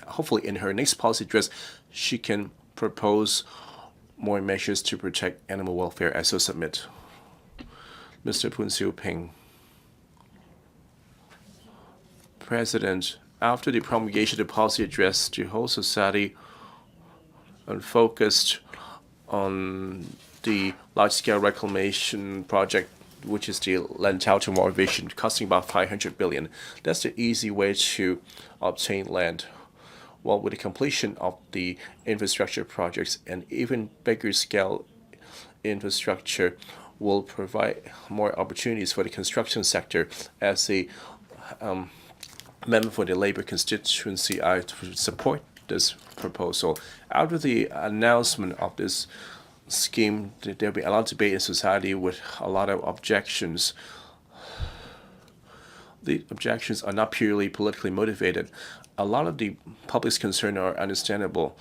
Hopefully, in her next policy address, she can propose more measures to protect animal welfare. I so submit. Mr. Poon Siu Ping. President, after the promulgation of the policy address, the whole society focused on the large-scale reclamation project, which is the Lantau to More Vision, costing about 500 billion. That's the easy way to obtain land. Well, with the completion of the infrastructure projects and even bigger scale infrastructure will provide more opportunities for the construction sector. As a member for the Labour constituency, I support this proposal. After the announcement of this scheme, there will be a lot of debate in society with a lot of objections. The objections are not purely politically motivated. A lot of the public's concerns are understandable.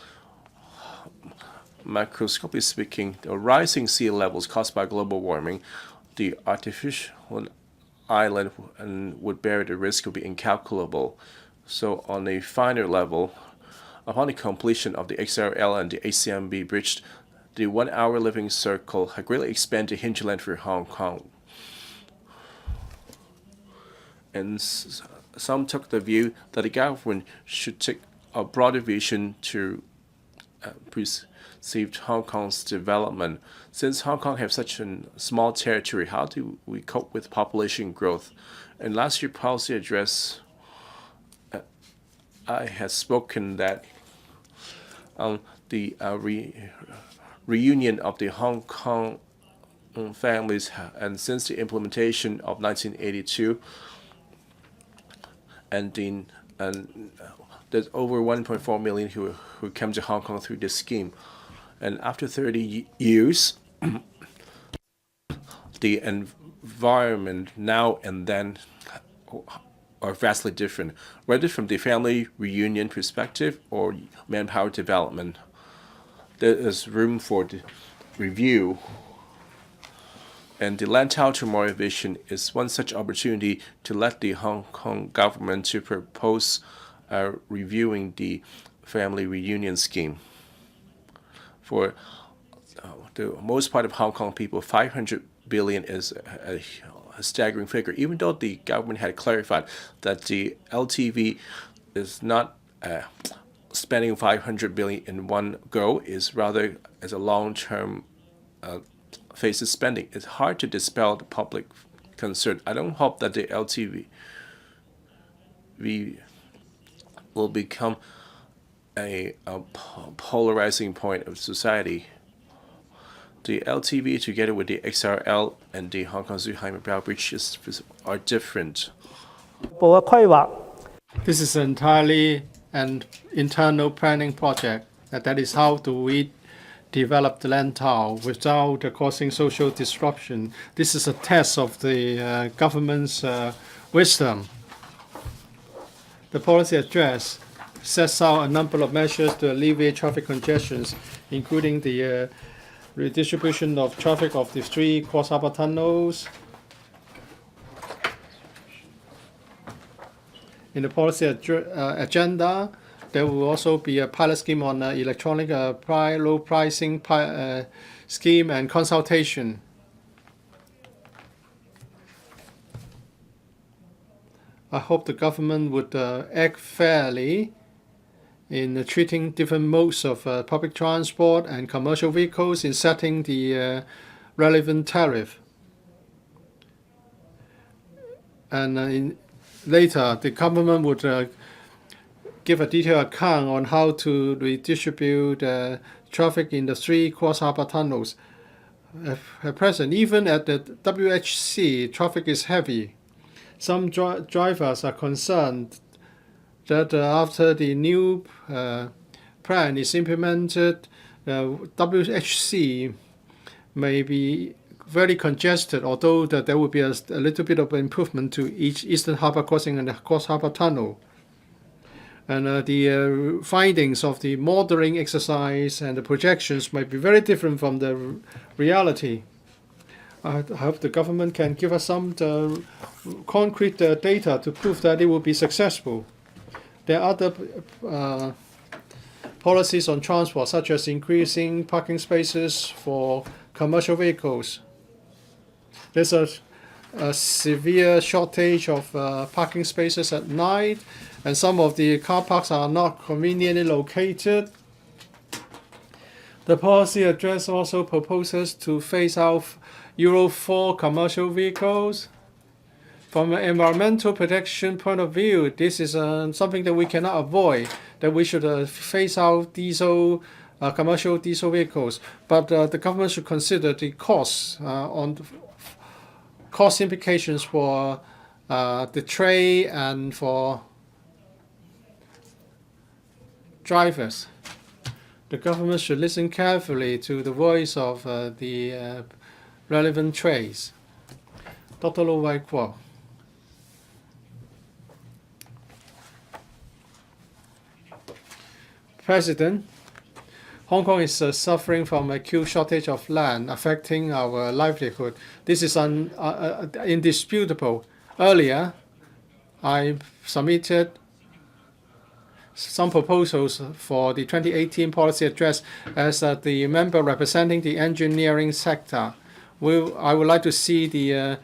Microscopically speaking, the rising sea levels caused by global warming, the artificial island would bear the risk would be incalculable. So on a finer level, upon the completion of the XRL and the ACMB bridge, the 1 hour living circle had greatly expanded hinterland for Hong Kong. And some took the view that the government should take a broader vision to perceive Hong Kong's development. Since Hong Kong has such a small territory, how do we cope with population growth? In last year's policy address, I had spoken that the reunion of the Hong Kong families, and since the implementation of 1982, and there's over 1.4 million who came to Hong Kong through this scheme. And after 30 years, the environment now and then are vastly different, whether from the family reunion perspective or manpower development. There is room for the review. And the Lantau to More Vision is one such opportunity to let the Hong Kong government to propose reviewing the family reunion scheme. For the most part of Hong Kong people, 500 billion is a staggering figure, even though the government had clarified that the LTV is not spending 500 billion in one go, is rather as a long-term faces spending. It's hard to dispel the public concern. I don't hope that the LTV will become a polarizing point of society. The LTV, together with the XRL and the Hong Kong Zhuhai bridges, are different. This is entirely an internal planning project. That is how do we develop the Lantau without causing social disruption. This is a test of the government's wisdom. The policy address sets out a number of measures to alleviate traffic congestions, including the redistribution of traffic of the 3 cross-harbor tunnels. In the policy agenda, there will also be a pilot scheme on electronic low pricing scheme and consultation. I hope the government would act fairly in treating different modes of public transport and commercial vehicles in setting the relevant tariff. And later, the government would give a detailed account on how to redistribute traffic in the 3 cross-harbor tunnels. At present, even at the WHC, traffic is heavy. Some drivers are concerned that after the new plan is implemented, WHC may be very congested, although that there will be a little bit of improvement to each Eastern Harbour Crossing and the Cross Harbour Tunnel. And the findings of the modeling exercise and the projections might be very different from the reality. I hope the government can give us some concrete data to prove that it will be successful. There are other policies on transport, such as increasing parking spaces for commercial vehicles. There's a severe shortage of parking spaces at night, and some of the car parks are not conveniently located. The policy address also proposes to phase out Euro 4 commercial vehicles. From an environmental protection point of view, this is something that we cannot avoid, that we should phase out commercial diesel vehicles. But the government should consider the costs cost implications for the trade and for drivers. The government should listen carefully to the voice of the relevant trades. Dr. Low Wai Kwok. President, Hong Kong is suffering from acute shortage of land, affecting our livelihood. This is indisputable. Earlier, I submitted some proposals for the 2018 policy address as the member representing the engineering sector. I would like to see the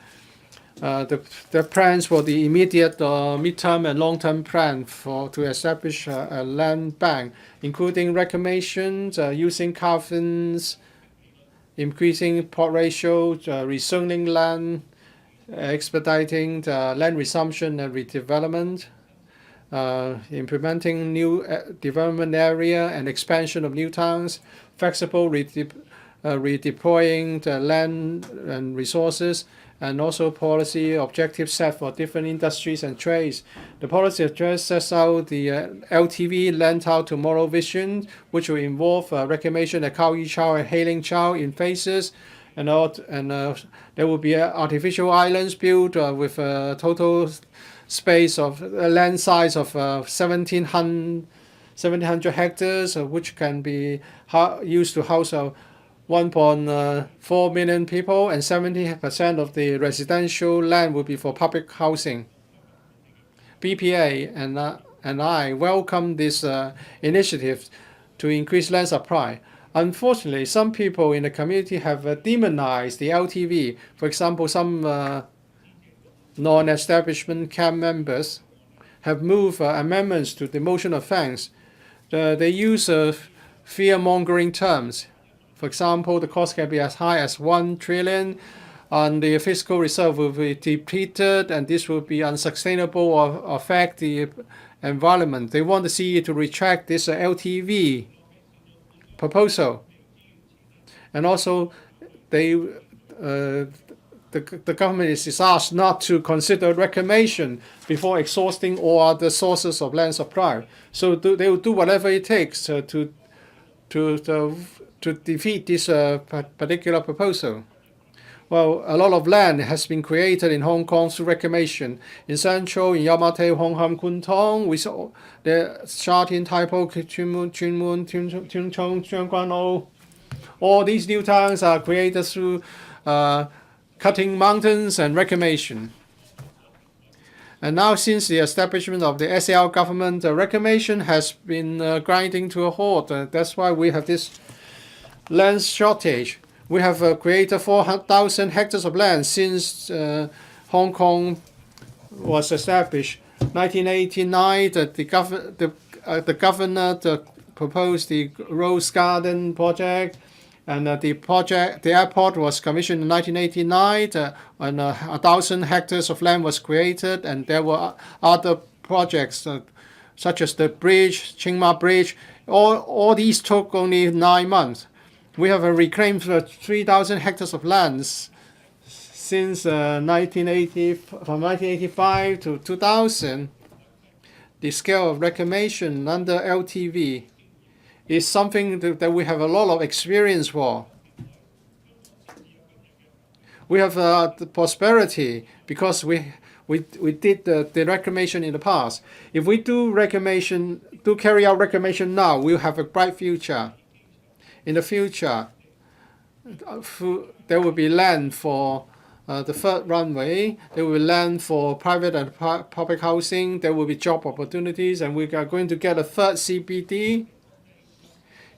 plans for the immediate, mid-term, and long-term plan to establish a land bank, including reclamations, using carbons, increasing plot ratio, rezoning land, expediting the land resumption and redevelopment, implementing new development area and expansion of new towns, flexible redeploying the land and resources, and also policy objectives set for different industries and trades. The policy address sets out the LTV, Land Town Tomorrow vision, which will involve reclamation at Kao Yi Chow and Hailing Chow in phases, and there will be artificial islands built with a total space of land size of 1,700 hectares, which can be used to house 1.4 million people, and 70% of the residential land will be for public housing. BPA and I welcome this initiative to increase land supply. Unfortunately, some people in the community have demonized the LTV. For example, some non-establishment camp members have moved amendments to the motion of thanks. They use fear-mongering terms. For example, the cost can be as high as 1 trillion, and the fiscal reserve will be depleted, and this will be unsustainable or affect the environment. They want the CE to retract this LTV proposal. And also, the government is asked not to consider reclamation before exhausting all other sources of land supply. So they will do whatever it takes to defeat this particular proposal. Well, a lot of land has been created in Hong Kong through reclamation. In Central, in Yau Ma Tei, Hong Ham, Kwun Tong, we saw the Sha Tin, Tai Po, Chun Mun, Tung Chong, Chuan Guan O. All these new towns are created through cutting mountains and reclamation. And now, since the establishment of the SAR government, reclamation has been grinding to a halt. That's why we have this land shortage. We have created 4,000 hectares of land since Hong Kong was established. 1989, the governor proposed the Rose Garden project, and the airport was commissioned in 1989, and 1,000 hectares of land was created, and there were other projects such as the bridge, Tsing Ma Bridge. All these took only 9 months. We have reclaimed 3,000 hectares of land since 1980, from 1985 to 2000. The scale of reclamation under LTV is something that we have a lot of experience for. We have the prosperity because we did the reclamation in the past. If we do carry out reclamation now, we'll have a bright future. In the future, there will be land for the third runway. There will be land for private and public housing. There will be job opportunities, and we are going to get a third CBD.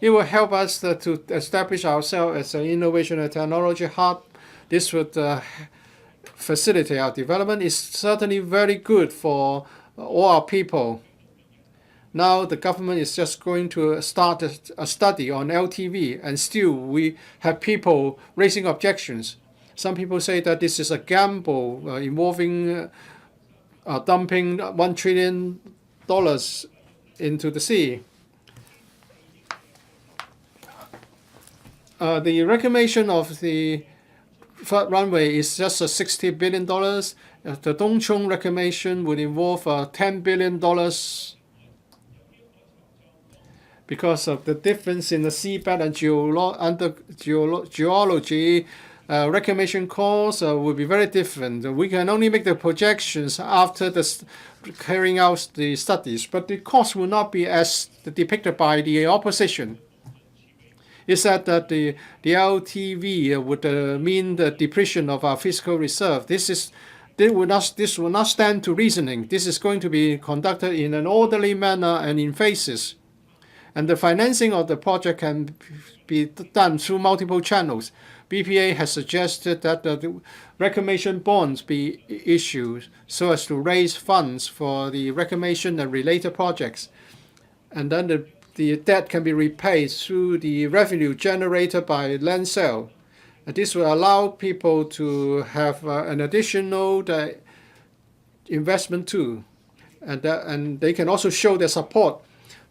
It will help us to establish ourselves as an innovation and technology hub. This would facilitate our development. It's certainly very good for all our people. Now the government is just going to start a study on LTV, and still we have people raising objections. Some people say that this is a gamble involving dumping $1 trillion into the sea. The reclamation of the third runway is just $60 billion. The Dongchong reclamation would involve $10 billion because of the difference in the seabed and geology. Reclamation costs will be very different. We can only make the projections after carrying out the studies, but the cost will not be as depicted by the opposition. It said that the LTV would mean the depletion of our fiscal reserve. This will not stand to reasoning. This is going to be conducted in an orderly manner and in phases. And the financing of the project can be done through multiple channels. BPA has suggested that the reclamation bonds be issued so as to raise funds for the reclamation and related projects. And then the debt can be repaid through the revenue generated by land sale. And this will allow people to have an additional investment too. And they can also show their support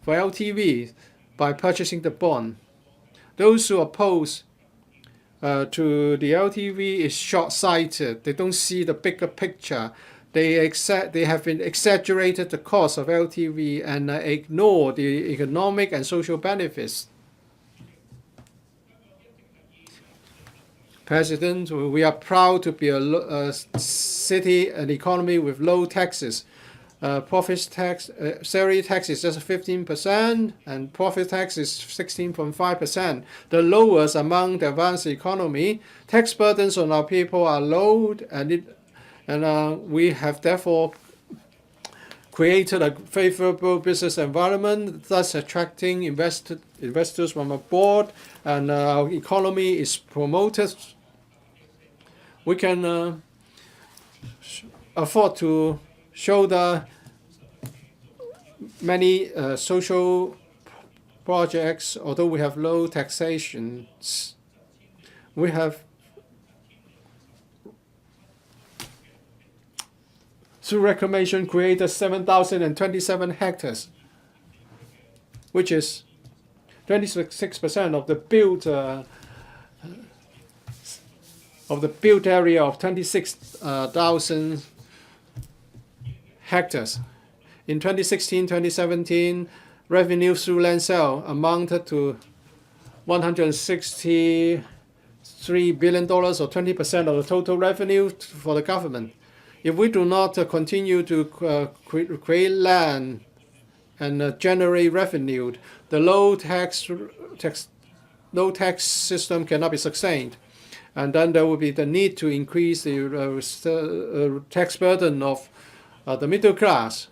for LTV by purchasing the bond. Those who oppose to the LTV is short-sighted. They don't see the bigger picture. They have been exaggerated the cost of LTV and ignore the economic and social benefits. President, we are proud to be a city and economy with low taxes. Profit tax, salary tax is just 15%, and profit tax is 16.5%, the lowest among the advanced economy. Tax burdens on our people are low, and we have therefore created a favorable business environment, thus attracting investors from abroad, and our economy is promoted. We can afford to shoulder many social projects. Although we have low taxation, we have through reclamation created 7,027 hectares, which is 26% of the built area of 26,000 hectares. In 2016-2017, revenue through land sale amounted to $163 billion, or 20% of the total revenue for the government. If we do not continue to create land and generate revenue, the low tax system cannot be sustained. And then there will be the need to increase the tax burden of the middle class.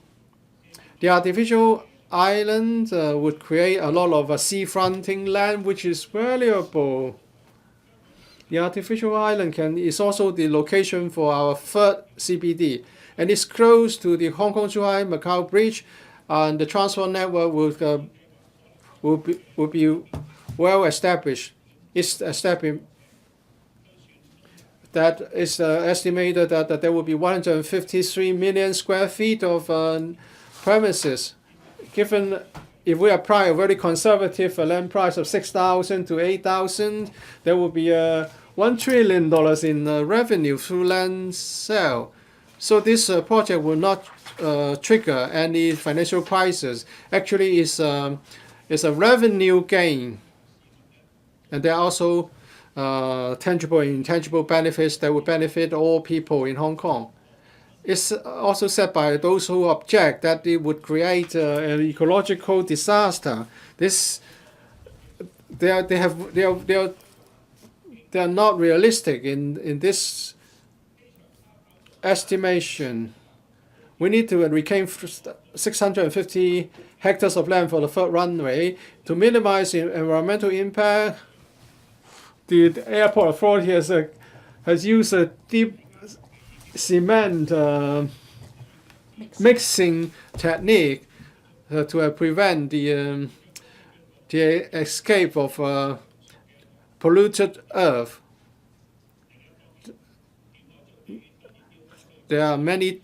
The artificial island would create a lot of seafronting land, which is valuable. The artificial island is also the location for our third CBD, and it's close to the Hong Kong-Zhuhai Macau Bridge, and the transport network will be well established. It's established. That is estimated that there will be 153 million square feet of premises. Given if we apply a very conservative land price of 6,000 to 8,000, there will be $1 trillion in revenue through land sale. So this project will not trigger any financial crisis. Actually, it's a revenue gain, and there are also tangible and intangible benefits that will benefit all people in Hong Kong. It's also said by those who object that it would create an ecological disaster. They are not realistic in this estimation. We need to reclaim 650 hectares of land for the third runway to minimize environmental impact. The airport authority has used a deep cement mixing technique to prevent the escape of polluted earth. There are many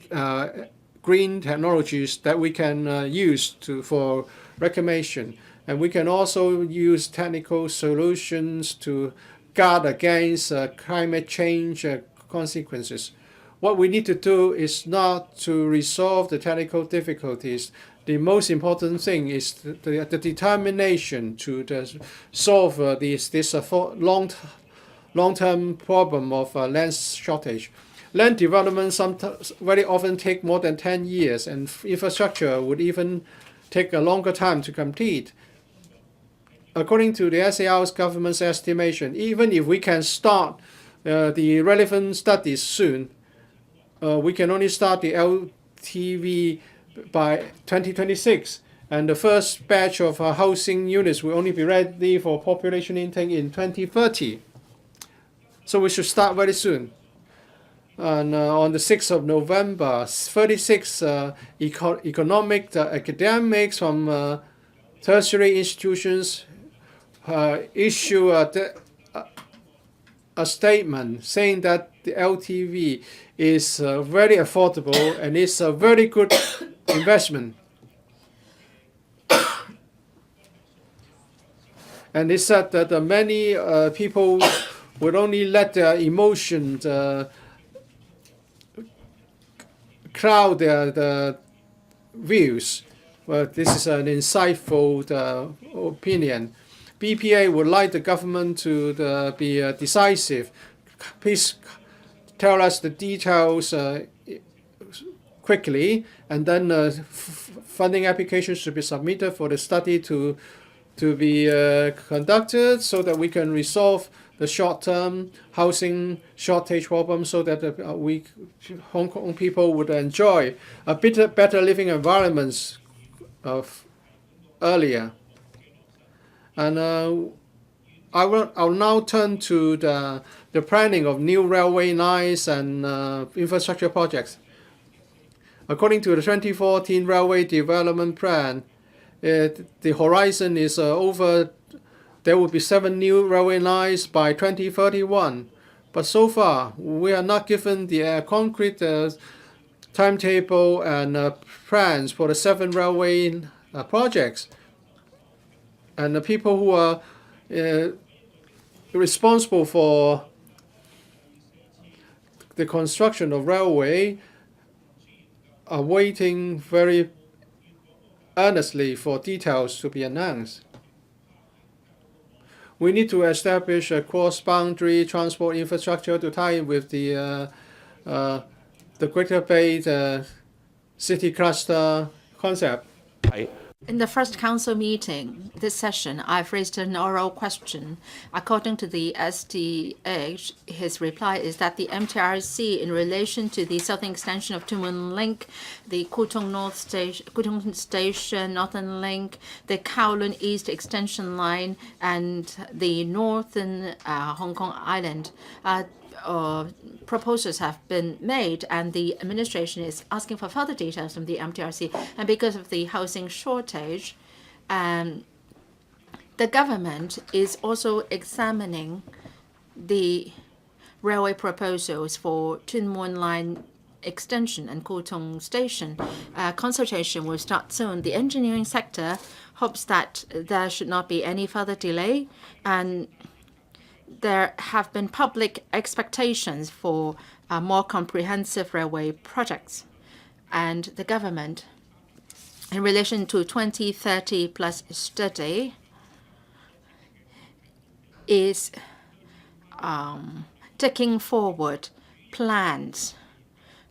green technologies that we can use for reclamation, and we can also use technical solutions to guard against climate change consequences. What we need to do is not to resolve the technical difficulties. The most important thing is the determination to solve this long-term problem of land shortage. Land development sometimes very often take more than 10 years, and infrastructure would even take a longer time to complete. According to the SAR's government's estimation, even if we can start the relevant studies soon, we can only start the LTV by 2026, and the first batch of housing units will only be ready for population intake in 2030. So we should start very soon. And on the 6th of November, 36 economic academics from tertiary institutions issue a statement saying that the LTV is very affordable and it's a very good investment. And they said that many people would only let their emotions cloud their views. Well, this is an insightful opinion. BPA would like the government to be decisive. Please tell us the details quickly, and then funding applications should be submitted for the study to be conducted so that we can resolve the short-term housing shortage problem, so that Hong Kong people would enjoy a bit better living environments earlier. And I'll now turn to the planning of new railway lines and infrastructure projects. According to the 2014 Railway Development Plan, the horizon is over. There will be 7 new railway lines by 2031. But so far, we are not given the concrete timetable and plans for the 7 railway projects. And the people who are responsible for the construction of railway are waiting very earnestly for details to be announced. We need to establish a cross-boundary transport infrastructure to tie in with the Greater Bay City Cluster concept. In the first council meeting this session, I've raised an oral question. According to the SDH, his reply is that the MTRC, in relation to the southern extension of Tuen Mun Link, the Kowloon Station Northern Link, the Kowloon East Extension Line, and the Northern Hong Kong Island, proposals have been made, and the administration is asking for further details from the MTRC. And because of the housing shortage, the government is also examining the railway proposals for Tuen Mun Line extension and Kowloon Station. Consultation will start soon. The engineering sector hopes that there should not be any further delay, and there have been public expectations for more comprehensive railway projects. And the government, in relation to 2030 plus study, is taking forward plans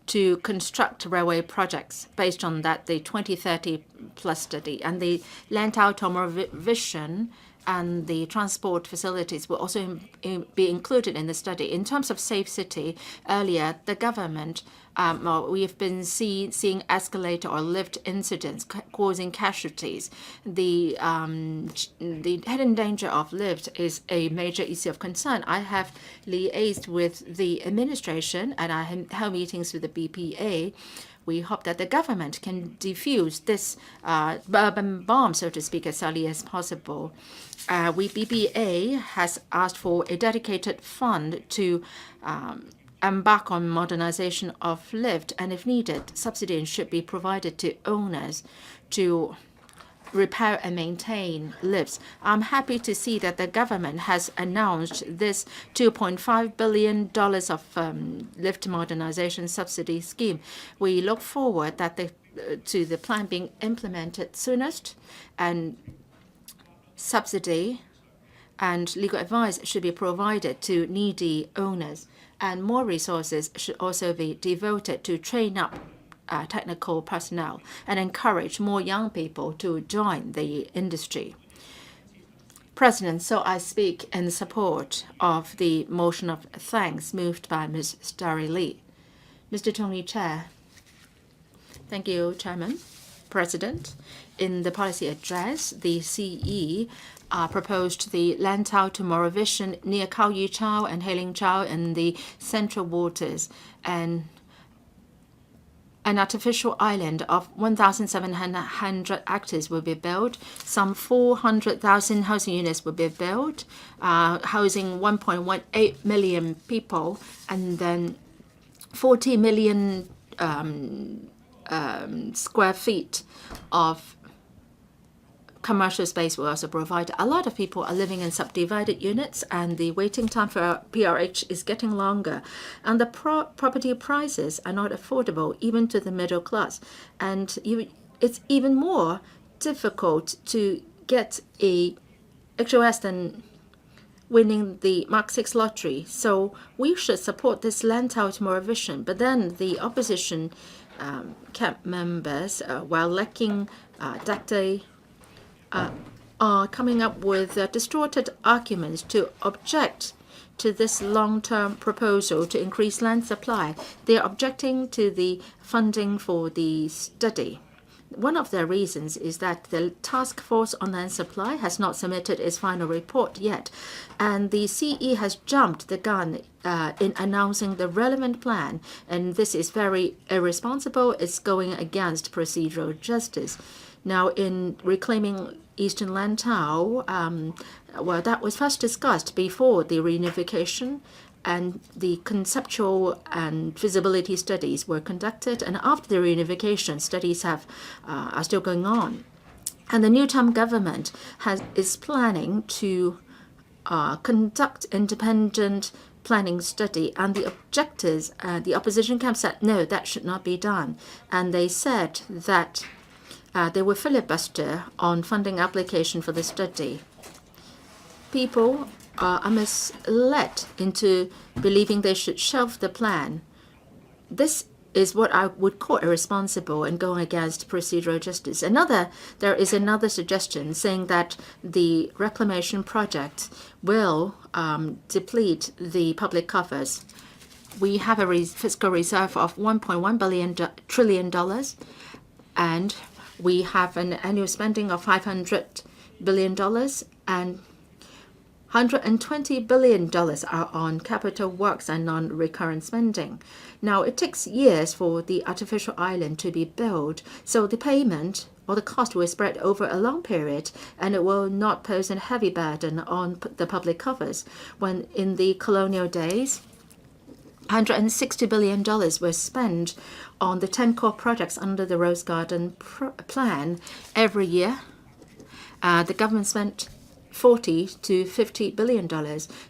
to construct railway projects based on that, the 2030 plus study. And the Lantau Tomer vision and the transport facilities will also be included in the study. In terms of safe city, earlier the government, we have been seeing escalator or lift incidents causing casualties. The hidden danger of lift is a major issue of concern. I have liaised with the administration and I held meetings with the BPA. We hope that the government can defuse this urban bomb, so to speak, as early as possible. BPA has asked for a dedicated fund to embark on modernization of lift, and if needed, subsidies should be provided to owners to repair and maintain lifts. I'm happy to see that the government has announced this $2.5 billion of lift modernization subsidy scheme. We look forward that to the plan being implemented soonest, and subsidy and legal advice should be provided to needy owners, and more resources should also be devoted to train up technical personnel and encourage more young people to join the industry. President, so I speak in support of the motion of thanks moved by Ms. Starry Lee. Mr. Tony Chair. Thank you, Chairman. President, in the policy address, the CE proposed the Lantau to Moravision near Khao Yu Chao and Hailing Chao in the central waters, and an artificial island of 1,700 hectares will be built. Some 400,000 housing units will be built, housing 1.18 million people, and then 40 million square feet of commercial space will also provide. A lot of people are living in subdivided units, and the waiting time for PRH is getting longer. And the property prices are not affordable even to the middle class. And it's even more difficult to get a HOS than winning the Mark 6 lottery. So we should support this Lantau to Moravision. But then the opposition camp members, while lacking data, are coming up with distorted arguments to object to this long-term proposal to increase land supply. They are objecting to the funding for the study. One of their reasons is that the task force on land supply has not submitted its final report yet, and the CE has jumped the gun in announcing the relevant plan, and this is very irresponsible. It's going against procedural justice. Now, in reclaiming Eastern Lantau, well, that was first discussed before the reunification, and the conceptual and feasibility studies were conducted, and after the reunification, studies are still going on. And the new term government is planning to conduct independent planning study, and the objectors, the opposition camp said, no, that should not be done. And they said that they will filibuster on funding application for the study. People are misled into believing they should shelve the plan. This is what I would call irresponsible and going against procedural justice. There is another suggestion saying that the reclamation project will deplete the public coffers. We have a fiscal reserve of $1.1 trillion, and we have an annual spending of $500 billion, and $120 billion are on capital works and non-recurrent spending. Now, it takes years for the artificial island to be built, so the payment or the cost will spread over a long period, and it will not pose a heavy burden on the public coffers. When in the colonial days, $160 billion was spent on the 10 core projects under the Rose Garden plan. Every year, the government spent $40 to $50 billion.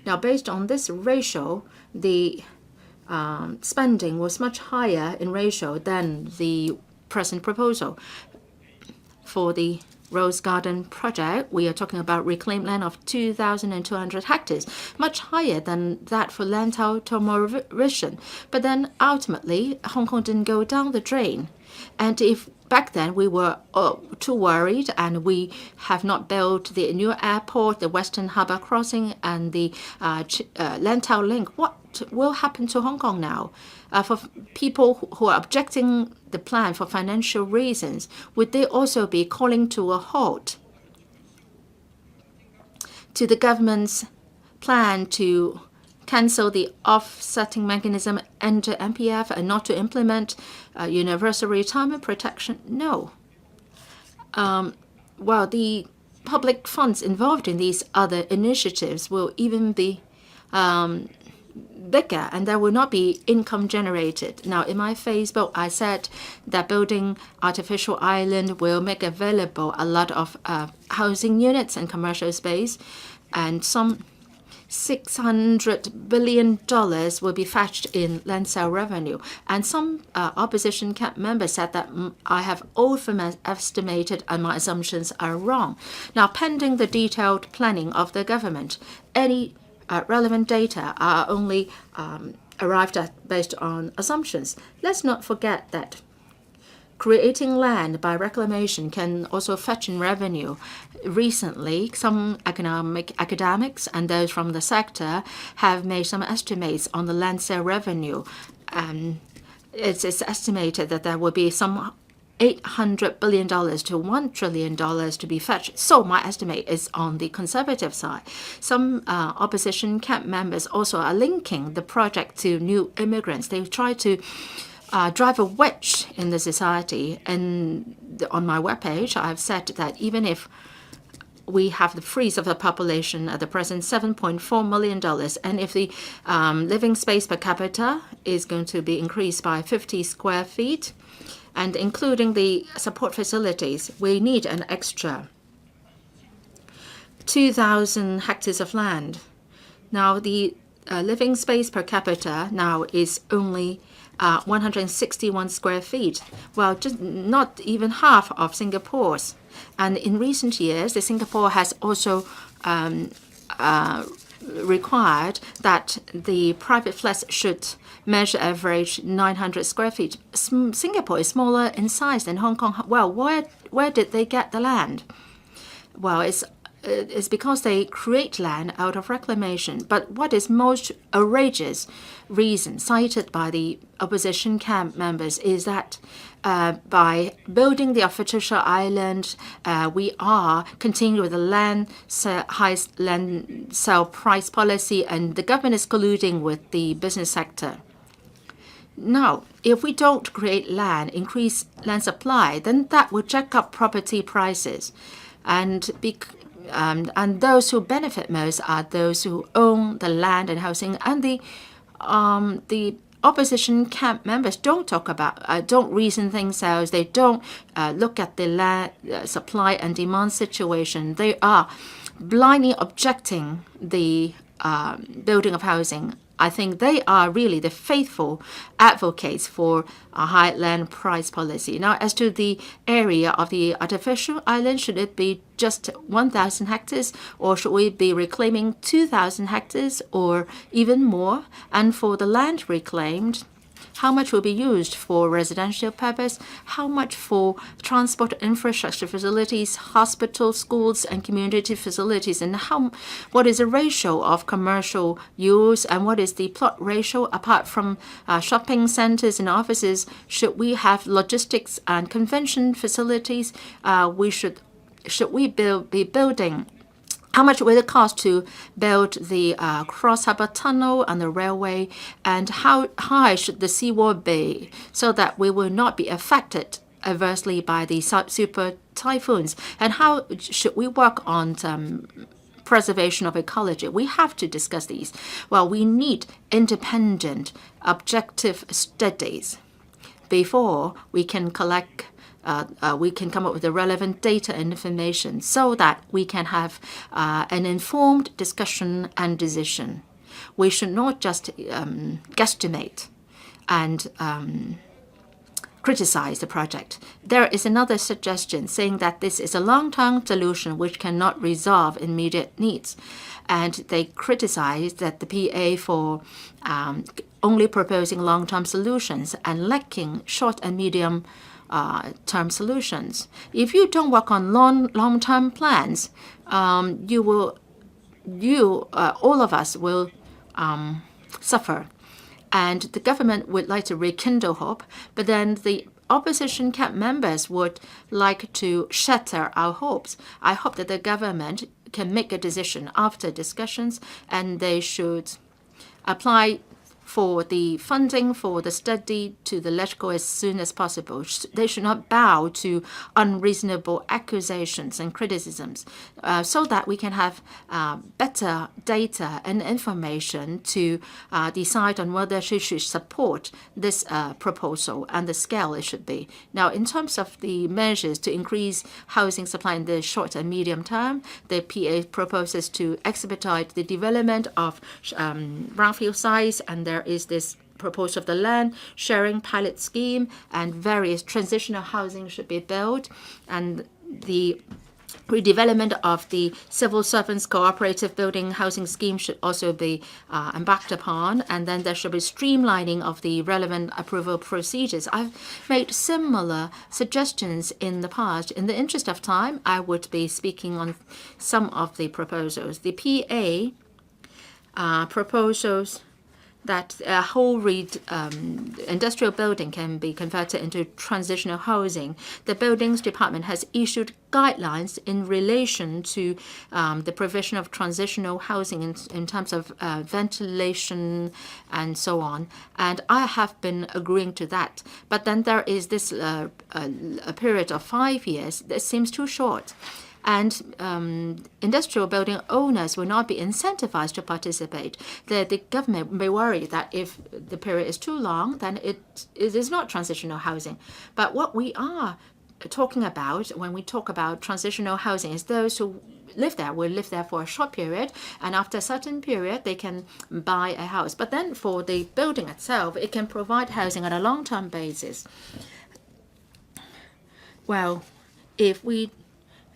Now, based on this ratio, the spending was much higher in ratio than the present proposal. For the Rose Garden project, we are talking about reclaimed land of 2,200 hectares, much higher than that for Lantau to Moravision. But then ultimately, Hong Kong didn't go down the drain. And if back then we were too worried and we have not built the new airport, the Western Harbour Crossing, and the Lantau Link, what will happen to Hong Kong now? For people who are objecting the plan for financial reasons, would they also be calling to a halt to the government's plan to cancel the offsetting mechanism under MPF and not to implement universal retirement protection? No. Well, the public funds involved in these other initiatives will even be bigger, and there will not be income generated. Now, in my Facebook, I said that building artificial island will make available a lot of housing units and commercial space, and some $600 billion will be fetched in land sale revenue. And some opposition camp members said that I have overestimated and my assumptions are wrong. Now, pending the detailed planning of the government, any relevant data are only arrived at based on assumptions. Let's not forget that creating land by reclamation can also fetch in revenue. Recently, some academics and those from the sector have made some estimates on the land sale revenue. It's estimated that there will be some $800 billion to $1 trillion to be fetched. So my estimate is on the conservative side. Some opposition camp members also are linking the project to new immigrants. They try to drive a wedge in the society. And on my webpage, I've said that even if we have the freeze of the population at the present $7.4 million, and if the living space per capita is going to be increased by 50 square feet, and including the support facilities, we need an extra 2,000 hectares of land. Now, the living space per capita now is only 161 square feet. Well, just not even half of Singapore's. And in recent years, Singapore has also required that the private flats should measure average 900 square feet. Singapore is smaller in size than Hong Kong. Well, where did they get the land? Well, it's because they create land out of reclamation. But what is most outrageous reason cited by the opposition camp members is that by building the artificial island, we are continuing with the high land sale price policy, and the government is colluding with the business sector. Now, if we don't create land, increase land supply, then that will jack up property prices. And those who benefit most are those who own the land and housing. And the opposition camp members don't talk about, don't reason things out. They don't look at the land supply and demand situation. They are blindly objecting the building of housing. I think they are really the faithful advocates for a high land price policy. Now, as to the area of the artificial island, should it be just 1,000 hectares, or should we be reclaiming 2,000 hectares or even more? And for the land reclaimed, how much will be used for residential purpose? How much for transport infrastructure facilities, hospitals, schools, and community facilities? And what is the ratio of commercial use, and what is the plot ratio apart from shopping centers and offices? Should we have logistics and convention facilities? Should we be building? How much will it cost to build the cross-harbour tunnel and the railway? And how high should the seawall be so that we will not be affected adversely by the super typhoons? And how should we work on preservation of ecology? We have to discuss these. Well, we need independent, objective studies before we can collect we can come up with the relevant data and information so that we can have an informed discussion and decision. We should not just guesstimate and criticize the project. There is another suggestion saying that this is a long-term solution which cannot resolve immediate needs. And they criticize that the PA for only proposing long-term solutions and lacking short and medium term solutions. If you don't work on long-term plans, all of us will suffer. And the government would like to rekindle hope, but then the opposition camp members would like to shatter our hopes. I hope that the government can make a decision after discussions, and they should apply for the funding for the study to the LegCo as soon as possible. They should not bow to unreasonable accusations and criticisms, so that we can have better data and information to decide on whether she should support this proposal and the scale it should be. Now, in terms of the measures to increase housing supply in the short and medium term, the PA proposes to expedite the development of brownfield sites, and there is this proposal of the land sharing pilot scheme, and various transitional housing should be built, and the redevelopment of the civil servants cooperative building housing scheme should also be embarked upon, and then there should be streamlining of the relevant approval procedures. I've made similar suggestions in the past. In the interest of time, I would be speaking on some of the proposals. The PA proposals that a whole industrial building can be converted into transitional housing. The Buildings Department has issued guidelines in relation to the provision of transitional housing in terms of ventilation and so on. And I have been agreeing to that. But then there is this a period of 5 years that seems too short. And industrial building owners will not be incentivized to participate. The government may worry that if the period is too long, then it is not transitional housing. But what we are talking about when we talk about transitional housing is those who live there will live there for a short period, and after a certain period they can buy a house. But then for the building itself, it can provide housing on a long-term basis. Well, if we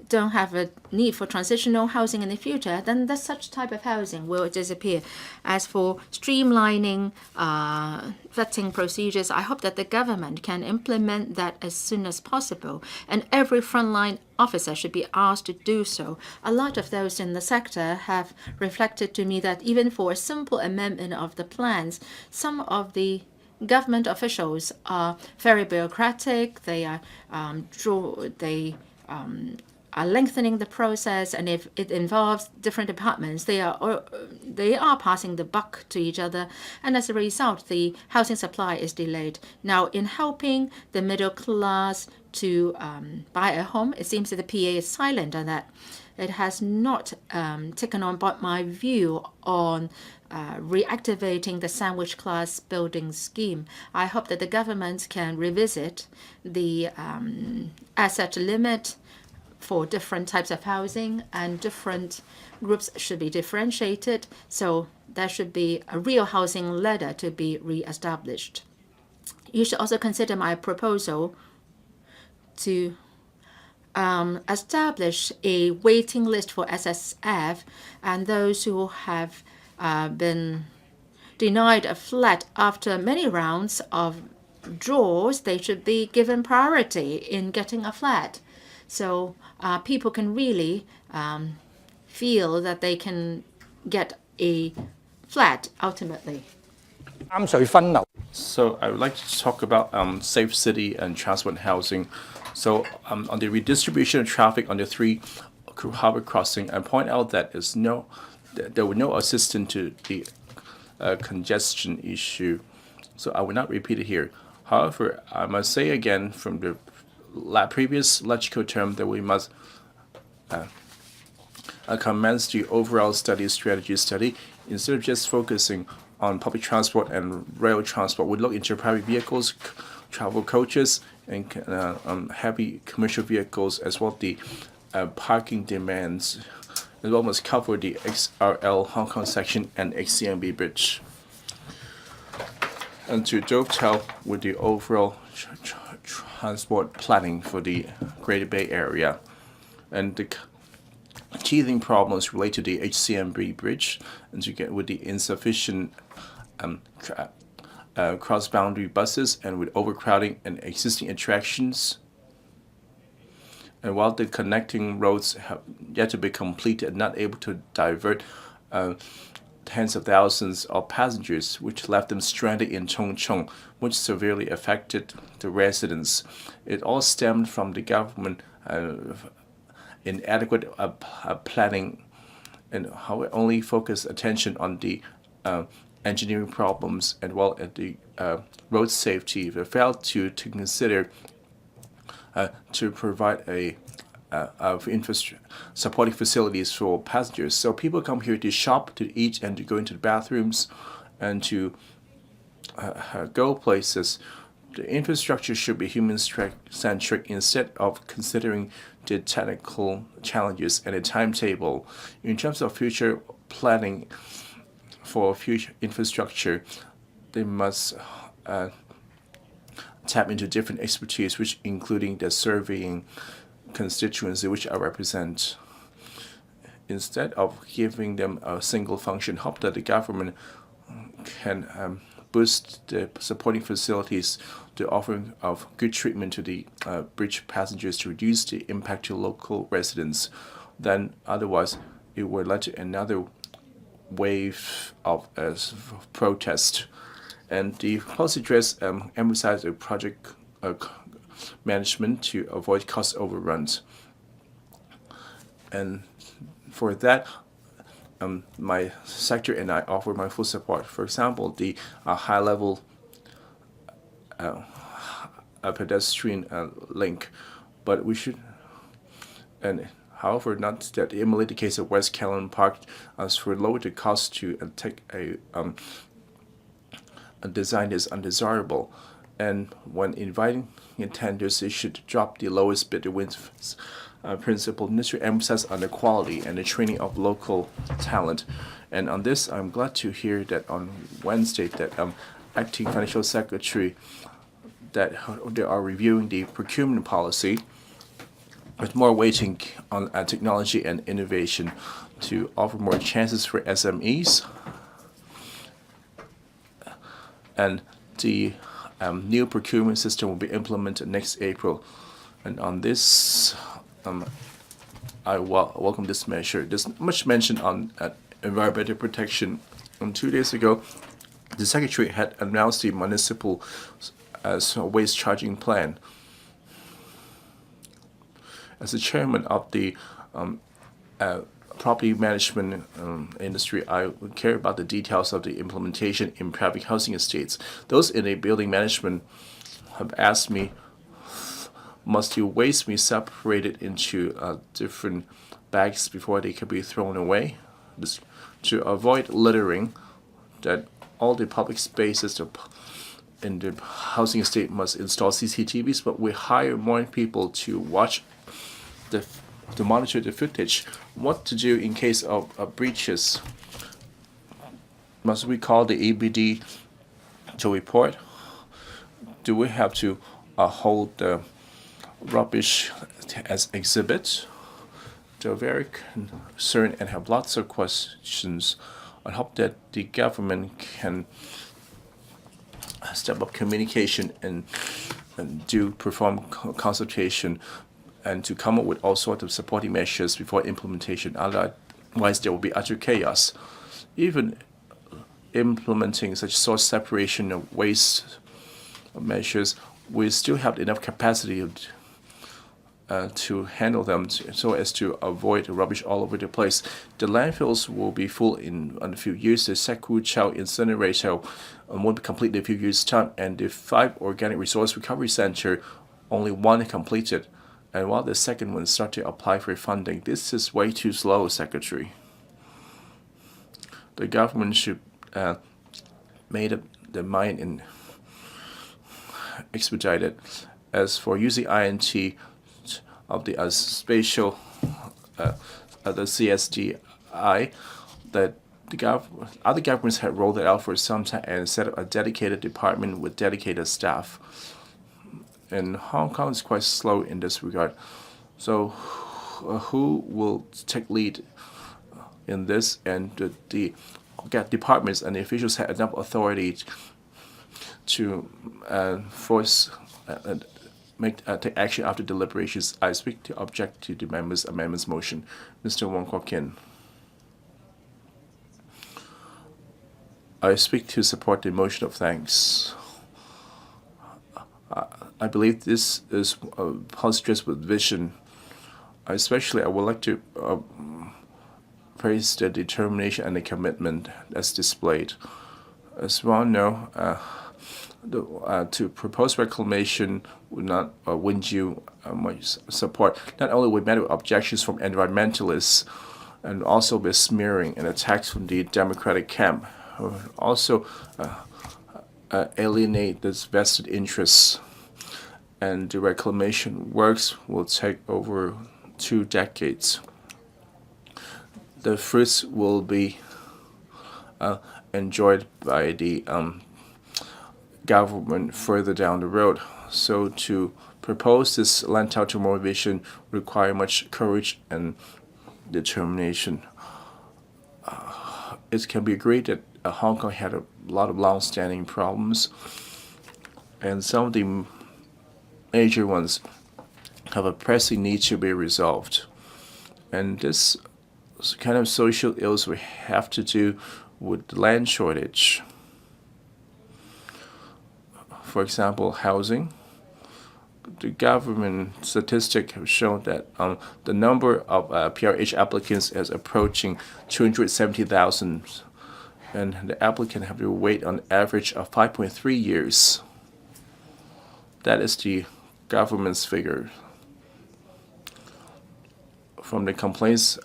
don't have a need for transitional housing in the future, then such type of housing will disappear. As for streamlining vetting procedures, I hope that the government can implement that as soon as possible, and every frontline officer should be asked to do so. A lot of those in the sector have reflected to me that even for a simple amendment of the plans, some of the government officials are very bureaucratic. They are are lengthening the process, and if it involves different departments, they are passing the buck to each other, and as a result, the housing supply is delayed. Now, in helping the middle class to buy a home, it seems that the PA is silent on that. It has not taken on board my view on reactivating the sandwich class building scheme. I hope that the government can revisit the asset limit for different types of housing, and different groups should be differentiated. So there should be a real housing ladder to be re-established. You should also consider my proposal to establish a waiting list for SSF, and those who have been denied a flat after many rounds of draws, they should be given priority in getting a flat. So people can really feel that they can get a flat ultimately. So I would like to talk about safe city and transport housing. So on the redistribution of traffic on the 3 harbor crossing, I point out that there were no assistance to the congestion issue. So I will not repeat it here. However, I must say again from the previous LegCo term that we must commence the overall strategy study. Instead of just focusing on public transport and rail transport, we look into private vehicles, travel coaches, and heavy commercial vehicles, as well as the parking demands, as well as cover the XRL Hong Kong section and XCMB bridge. And to dovetail with the overall transport planning for the Greater Bay Area, and the teething problems related to the HCMB bridge, and to get with the insufficient cross-boundary buses and with overcrowding and existing attractions. And while the connecting roads have yet to be completed and not able to divert tens of thousands of passengers, which left them stranded in Chongcheng, which severely affected the residents. It all stemmed from the government inadequate planning and how it only focused attention on the engineering problems and while at the road safety, it failed to consider to provide of supporting facilities for passengers. So people come here to shop, to eat, and to go into the bathrooms, and to go places. The infrastructure should be human-centric instead of considering the technical challenges and a timetable. In terms of future planning for future infrastructure, they must tap into different expertise, which including the surveying constituency which I represent. Instead of giving them a single function, hope that the government can boost the supporting facilities, the offering of good treatment to the bridge passengers to reduce the impact to local residents. Then otherwise it will lead to another wave of protest. And the policy address emphasized a project management to avoid cost overruns. And for that, my sector and I offer my full support. For example, the high-level pedestrian link, but we should, and however, not that emulate the case of West Kowloon Park, as for lower the cost to take a design is undesirable. And when inviting tenders, they should drop the lowest bidder wins principle, necessary emphasis on the quality and the training of local talent. And on this, I'm glad to hear that on Wednesday that Acting Financial Secretary that they are reviewing the procurement policy with more weighting on technology and innovation to offer more chances for SMEs. And the new procurement system will be implemented next April. And on this, I welcome this measure. There's much mention on environmental protection. 2 days ago, the Secretary had announced the municipal waste charging plan. As the chairman of the property management industry, I care about the details of the implementation in private housing estates. Those in a building management have asked me, must the waste be separated into different bags before they can be thrown away? To avoid littering, that all the public spaces in the housing estate must install CCTVs, but we hire more people to watch to monitor the footage. What to do in case of breaches? Must we call the ABD to report? Do we have to hold the rubbish as exhibit? They're very concerned and have lots of questions. I hope that the government can step up communication and perform consultation and to come up with all sorts of supporting measures before implementation. Otherwise, there will be utter chaos. Even implementing such source separation of waste measures, we still have enough capacity to handle them so as to avoid rubbish all over the place. The landfills will be full in a few years. The Seku Chao incinerator won't be complete in a few years' time, and the 5 organic resource recovery center, only 1 completed. And while the second one start to apply for funding, this is way too slow, Secretary. The government should make up the mind and expedite it. As for using INT of the spatial, the CSDI, that other governments had rolled it out for some time and set up a dedicated department with dedicated staff. And Hong Kong is quite slow in this regard. So who will take lead in this? And the departments and the officials have enough authority to force take action after deliberations. I speak to object to the members' amendments motion. Mr. Wong Kwok-kin. I speak to support the motion of thanks. I believe this is a policy with vision. Especially, I would like to praise the determination and the commitment that's displayed. As we all know, to propose reclamation would not win you much support. Not only we met with objections from environmentalists, and also with smearing and attacks from the Democratic camp, also alienate this vested interests. And the reclamation works will take over 2 decades. The fruits will be enjoyed by the government further down the road. So to propose this land title to more vision require much courage and determination. It can be agreed that Hong Kong had a lot of long-standing problems, and some of the major ones have a pressing need to be resolved. And this kind of social ills we have to do with land shortage. For example, housing. The government statistics have shown that the number of PRH applicants is approaching 270,000, and the applicant have to wait on average of 5.3 years. That is the government's figure. From the complaints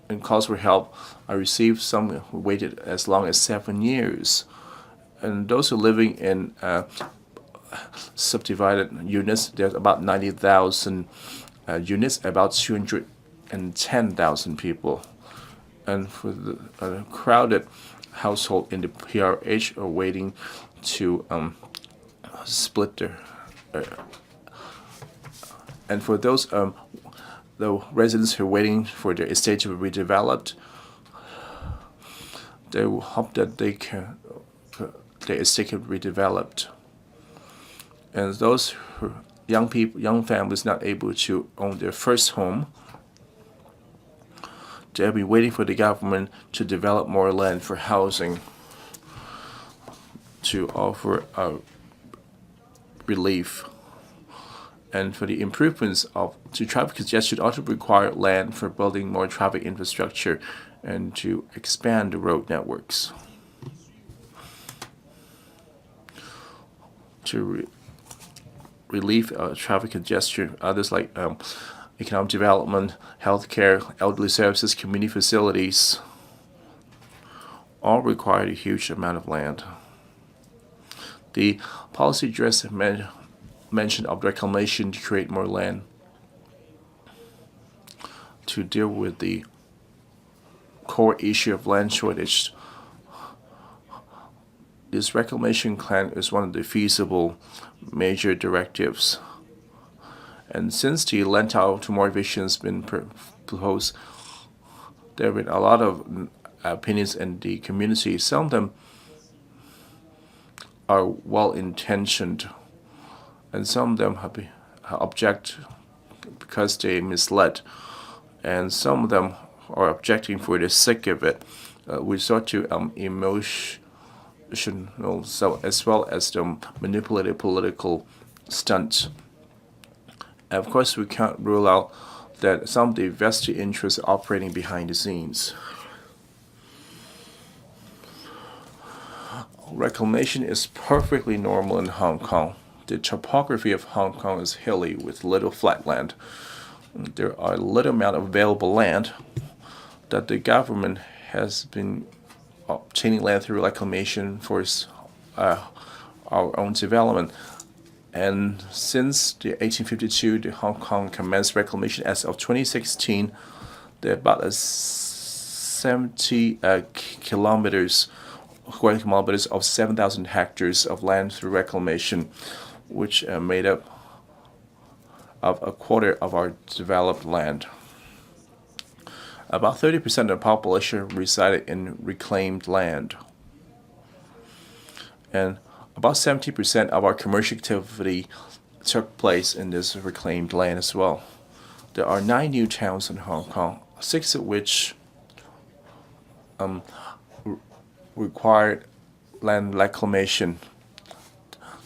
and calls for help, I received some who waited as long as 7 years. And those who are living in subdivided units, there's about 90,000 units, about 210,000 people. And for the crowded household in the PRH are waiting to split their and for those the residents who are waiting for their estate to be redeveloped, they will hope that their estate can be redeveloped. And those young families not able to own their first home, they'll be waiting for the government to develop more land for housing to offer relief. And for the improvements to traffic congestion also require land for building more traffic infrastructure and to expand the road networks. To relieve traffic congestion, others like economic development, healthcare, elderly services, community facilities, all require a huge amount of land. The policy address mention of reclamation to create more land to deal with the core issue of land shortage. This reclamation plan is one of the feasible major directives. And since the land title to more vision has been proposed, there have been a lot of opinions in the community. Some of them are well-intentioned, and some of them object because they misled, and some of them are objecting for the sake of it. We resort to emotional, so as well as the manipulated political stunt. And of course, we can't rule out that some of the vested interests are operating behind the scenes. Reclamation is perfectly normal in Hong Kong. The topography of Hong Kong is hilly with little flat land. There are little amount of available land that the government has been obtaining land through reclamation for our own development. And since the 1852, the Hong Kong commenced reclamation. As of 2016, there are about 70 square kilometers of 7,000 hectares of land through reclamation, which made up of a quarter of our developed land. About 30% of the population resided in reclaimed land. And About 70% of our commercial activity took place in this reclaimed land as well. There are 9 new towns in Hong Kong, 6 of which required land reclamation.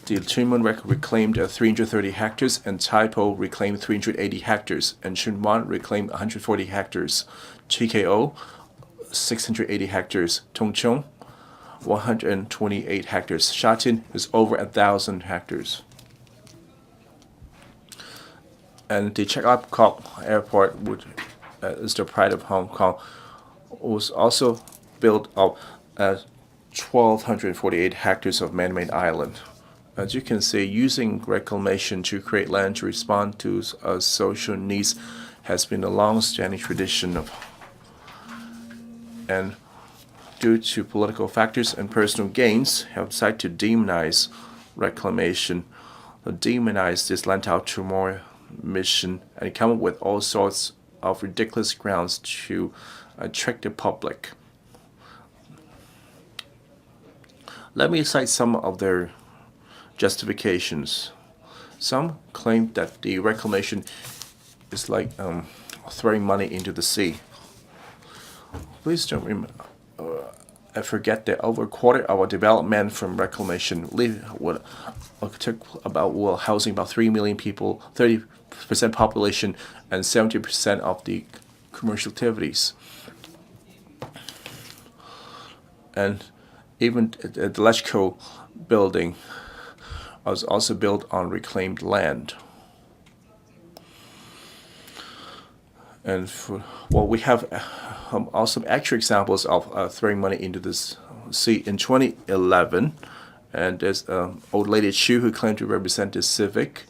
The Tuen Mun reclaimed 330 hectares, and Tai Po reclaimed 380 hectares, and Tsuen Wan reclaimed 140 hectares. TKO 680 hectares. Tung Chung 128 hectares. Sha Tin is over 1,000 hectares. And the Kok Ka Airport, which is the pride of Hong Kong, was also built up 1,248 hectares of man-made island. As you can see, using reclamation to create land to respond to social needs has been a long-standing tradition of. And due to political factors and personal gains, have decided to demonize reclamation, demonize this Lantau Tomorrow mission, and come up with all sorts of ridiculous grounds to attract the public. Let me cite some of their justifications. Some claim that the reclamation is like throwing money into the sea. Please don't forget that over a quarter of our development from reclamation took housing about 3 million people, 30% population, and 70% of the commercial activities. And even the LEUNG building was also built on reclaimed land. And we have also actual examples of throwing money into this sea. In 2011, and there's old lady Chu who claimed to represent the Civic,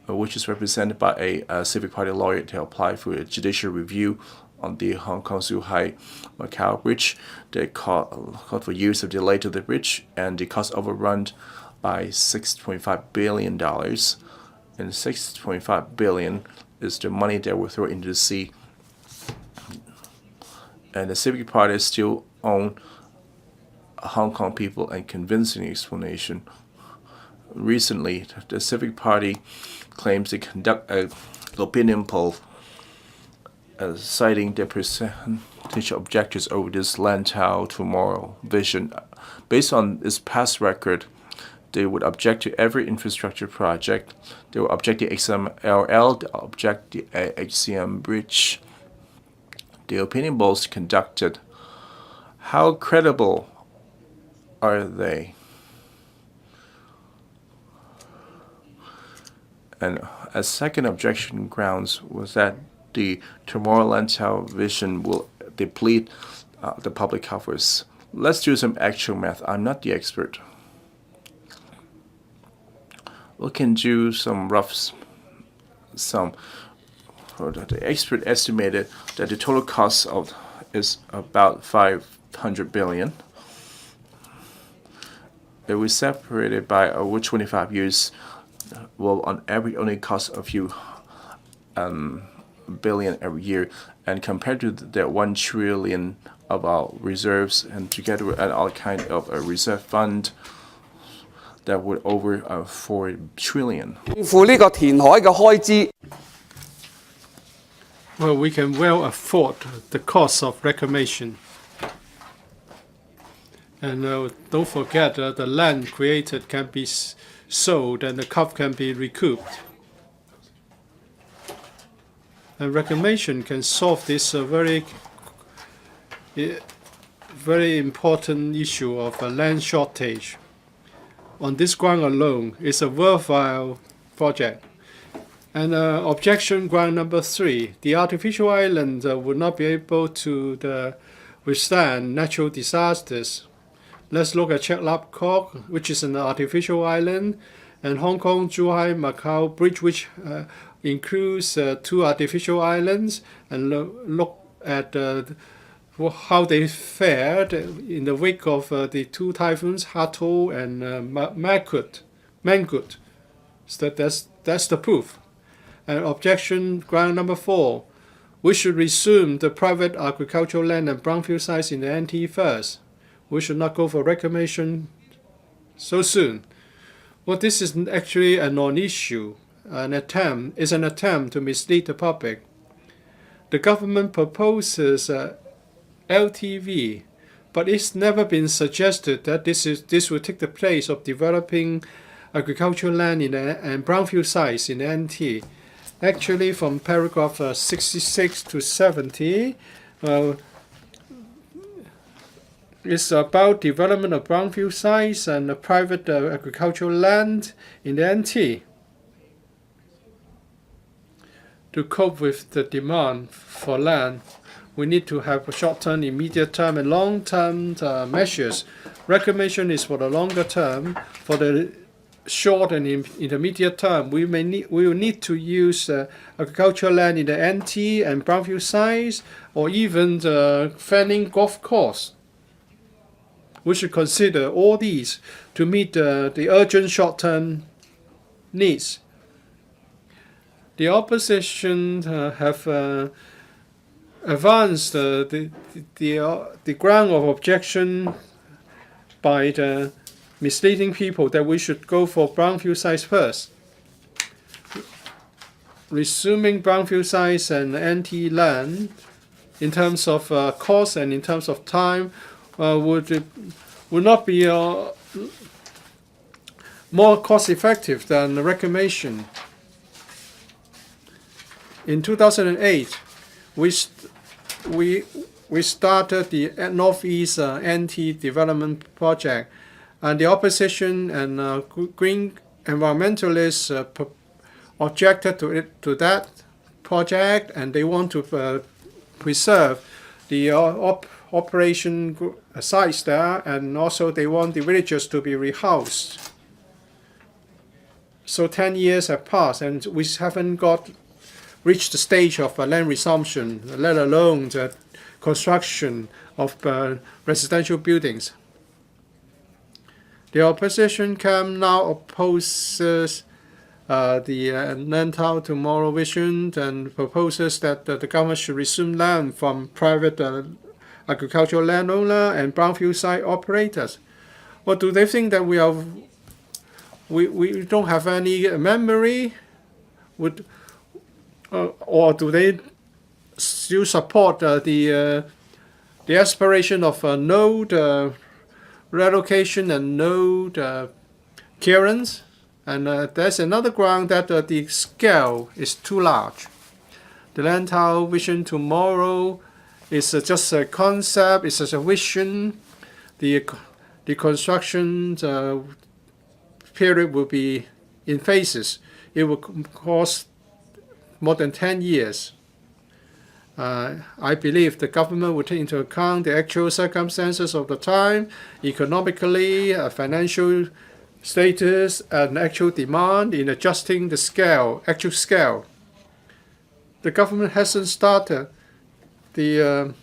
which is represented by a Civic Party lawyer to apply for a judicial review on the Hong Kong-Zhuhai Macau Bridge. They called for years of delay to the bridge, and the cost overrun by $6.5 billion. And $6.5 billion is the money that will throw into the sea. And the Civic Party still own Hong Kong people and convincing explanation. Recently, the Civic Party claims to conduct an opinion poll citing their percentage objectives over this Lantau Tomorrow vision. Based on its past record, they would object to every infrastructure project. They would object to XMLL, they object to the HCM bridge. The opinion polls conducted, how credible are they? And a second objection grounds was that the Tomorrow Lantau vision will deplete the public coffers. Let's do some actual math. I'm not the expert. We can do some rough sum. The expert estimated that the total cost is about 500 billion. If we separate it by over 25 years, will on average only cost a few billion every year, and compared to the 1 trillion of our reserves, and together with all kind of a reserve fund, that would over 4 trillion. Well, we can well afford the cost of reclamation. And don't forget the land created can be sold and the cost can be recouped. And reclamation can solve this very important issue of a land shortage. On this ground alone, it's a worthwhile project. And objection ground number 3, the artificial island would not be able to withstand natural disasters. Let's look at Kok Ka, which is an artificial island, and Hong Kong-Zhuhai Macau Bridge, which includes 2 artificial islands, and look at how they fared in the wake of the 2 typhoons, Hato and Mangkut. So that's the proof. And objection ground number 4, we should resume the private agricultural land and brownfield sites in the NT first. We should not go for reclamation so soon. Well, this is actually a non-issue, an attempt to mislead the public. The government proposes LTV, but it's never been suggested that this will take the place of developing agricultural land and brownfield sites in NT. Actually, from paragraph 66 to 70, it's about development of brownfield sites and private agricultural land in the NT to cope with the demand for land. We need to have a short-term, immediate-term, and long-term measures. Recommendation is for the longer term. For the short and intermediate term, we will need to use agricultural land in the NT and brownfield sites, or even the Fanning golf course. We should consider all these to meet the urgent short-term needs. The opposition have advanced the ground of objection by the misleading people that we should go for brownfield sites first. Resuming brownfield sites and NT land in terms of cost and in terms of time would not be more cost effective than the reclamation. In 2008, we started the Northeast NT development project, and the opposition and green environmentalists objected to that project, and they want to preserve the operation sites there, and also they want the villagers to be rehoused. So 10 years have passed, and we haven't reached the stage of land resumption, let alone the construction of residential buildings. The opposition camp now opposes the Lantau Tomorrow vision and proposes that the government should resume land from private agricultural landowner and brownfield site operators. Or do they think that we don't have any memory? Or do they still support the aspiration of node relocation and node clearance? And there's another ground that the scale is too large. The Lantau Vision Tomorrow is just a concept, it's just a vision. The construction period will be in phases. It will cost more than 10 years. I believe the government will take into account the actual circumstances of the time, economically, financial status, and actual demand in adjusting the scale, actual scale. The government hasn't started the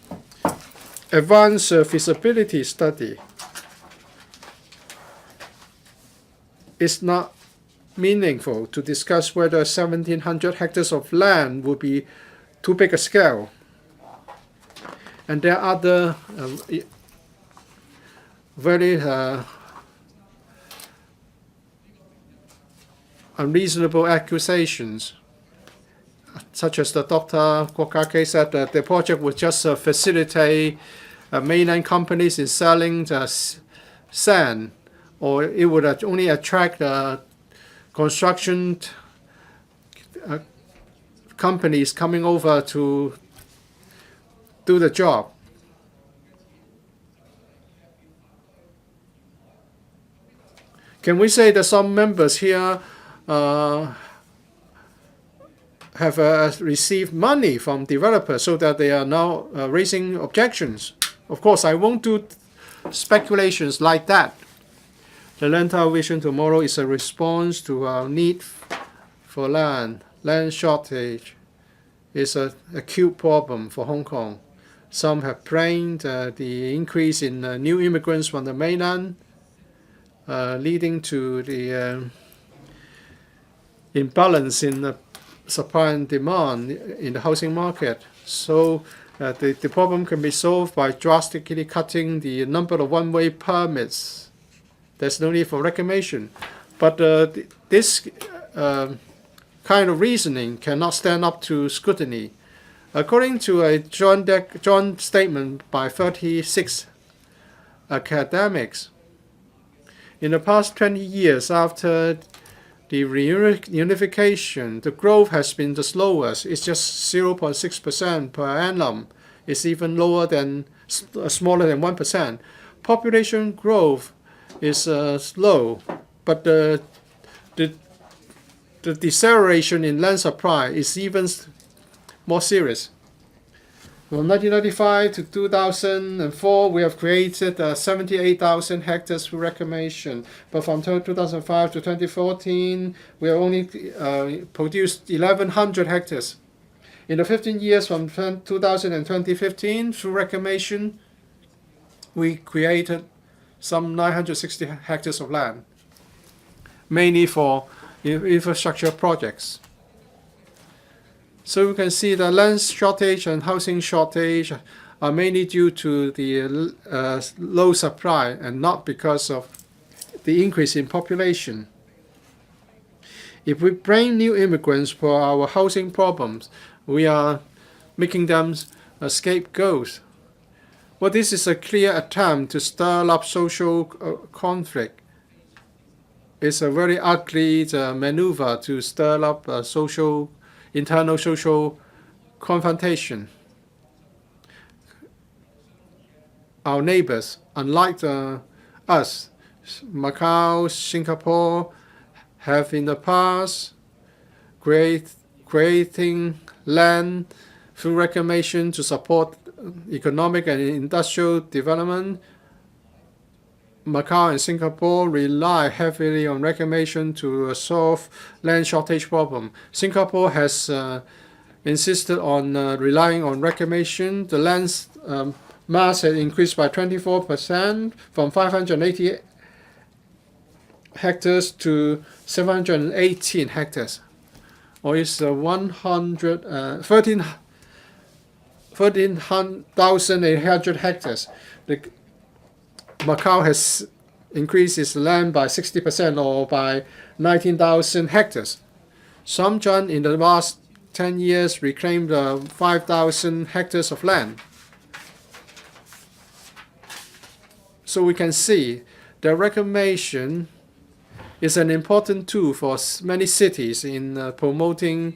advanced feasibility study. It's not meaningful to discuss whether 1,700 hectares of land would be too big a scale. And there are other very unreasonable accusations, such as the Dr. KWOK Ka-ki said that the project would just facilitate mainland companies in selling the sand, or it would only attract construction companies coming over to do the job. Can we say that some members here have received money from developers so that they are now raising objections? Of course, I won't do speculations like that. The Lantau Vision Tomorrow is a response to our need for land. Land shortage is an acute problem for Hong Kong. Some have blamed the increase in new immigrants from the mainland, leading to the imbalance in the supply and demand in the housing market. So the problem can be solved by drastically cutting the number of one-way permits. There's no need for reclamation. But this kind of reasoning cannot stand up to scrutiny. According to a joint statement by 36 academics, in the past 20 years after the reunification, the growth has been the slowest. It's just 0.6% per annum. It's even lower than, smaller than 1%. Population growth is slow, but the deceleration in land supply is even more serious. From 1995 to 2004, we have created 78,000 hectares for reclamation. But from 2005 to 2014, we have only produced 1,100 hectares. In the 15 years from 2000 and 2015, through reclamation, we created some 960 hectares of land, mainly for infrastructure projects. So you can see the land shortage and housing shortage are mainly due to the low supply and not because of the increase in population. If we bring new immigrants for our housing problems, we are making them scapegoats. Well, this is a clear attempt to stir up social conflict. It's a very ugly maneuver to stir up internal social confrontation. Our neighbors, unlike us, Macau, Singapore, have in the past creating land through reclamation to support economic and industrial development. Macau and Singapore rely heavily on reclamation to solve land shortage problem. Singapore has insisted on relying on reclamation. The land mass has increased by 24% from 580 hectares to 718 hectares, or it's 13,800 hectares. Macau has increased its land by 60%, or by 19,000 hectares. Shenzhen in the last 10 years reclaimed 5,000 hectares of land. So we can see the reclamation is an important tool for many cities in promoting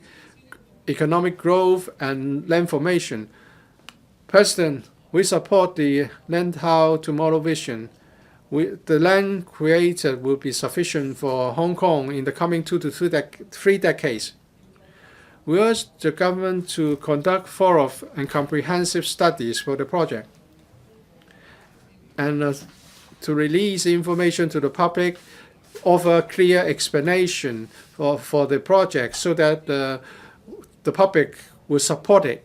economic growth and land formation. President, we support the Land How Tomorrow vision. The land created will be sufficient for Hong Kong in the coming 2 to 3 decades. We urge the government to conduct thorough and comprehensive studies for the project, and to release information to the public, offer clear explanation for the project so that the public will support it.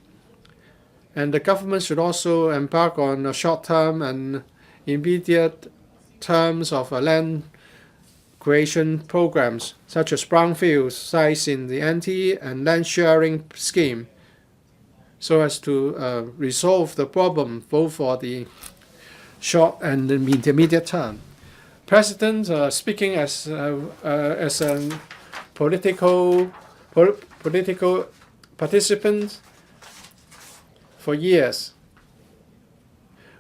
And the government should also embark on short-term and immediate terms of land creation programs, such as brownfield sites in the NT and land sharing scheme, so as to resolve the problem both for the short and the intermediate term. President, speaking as a political participant for years.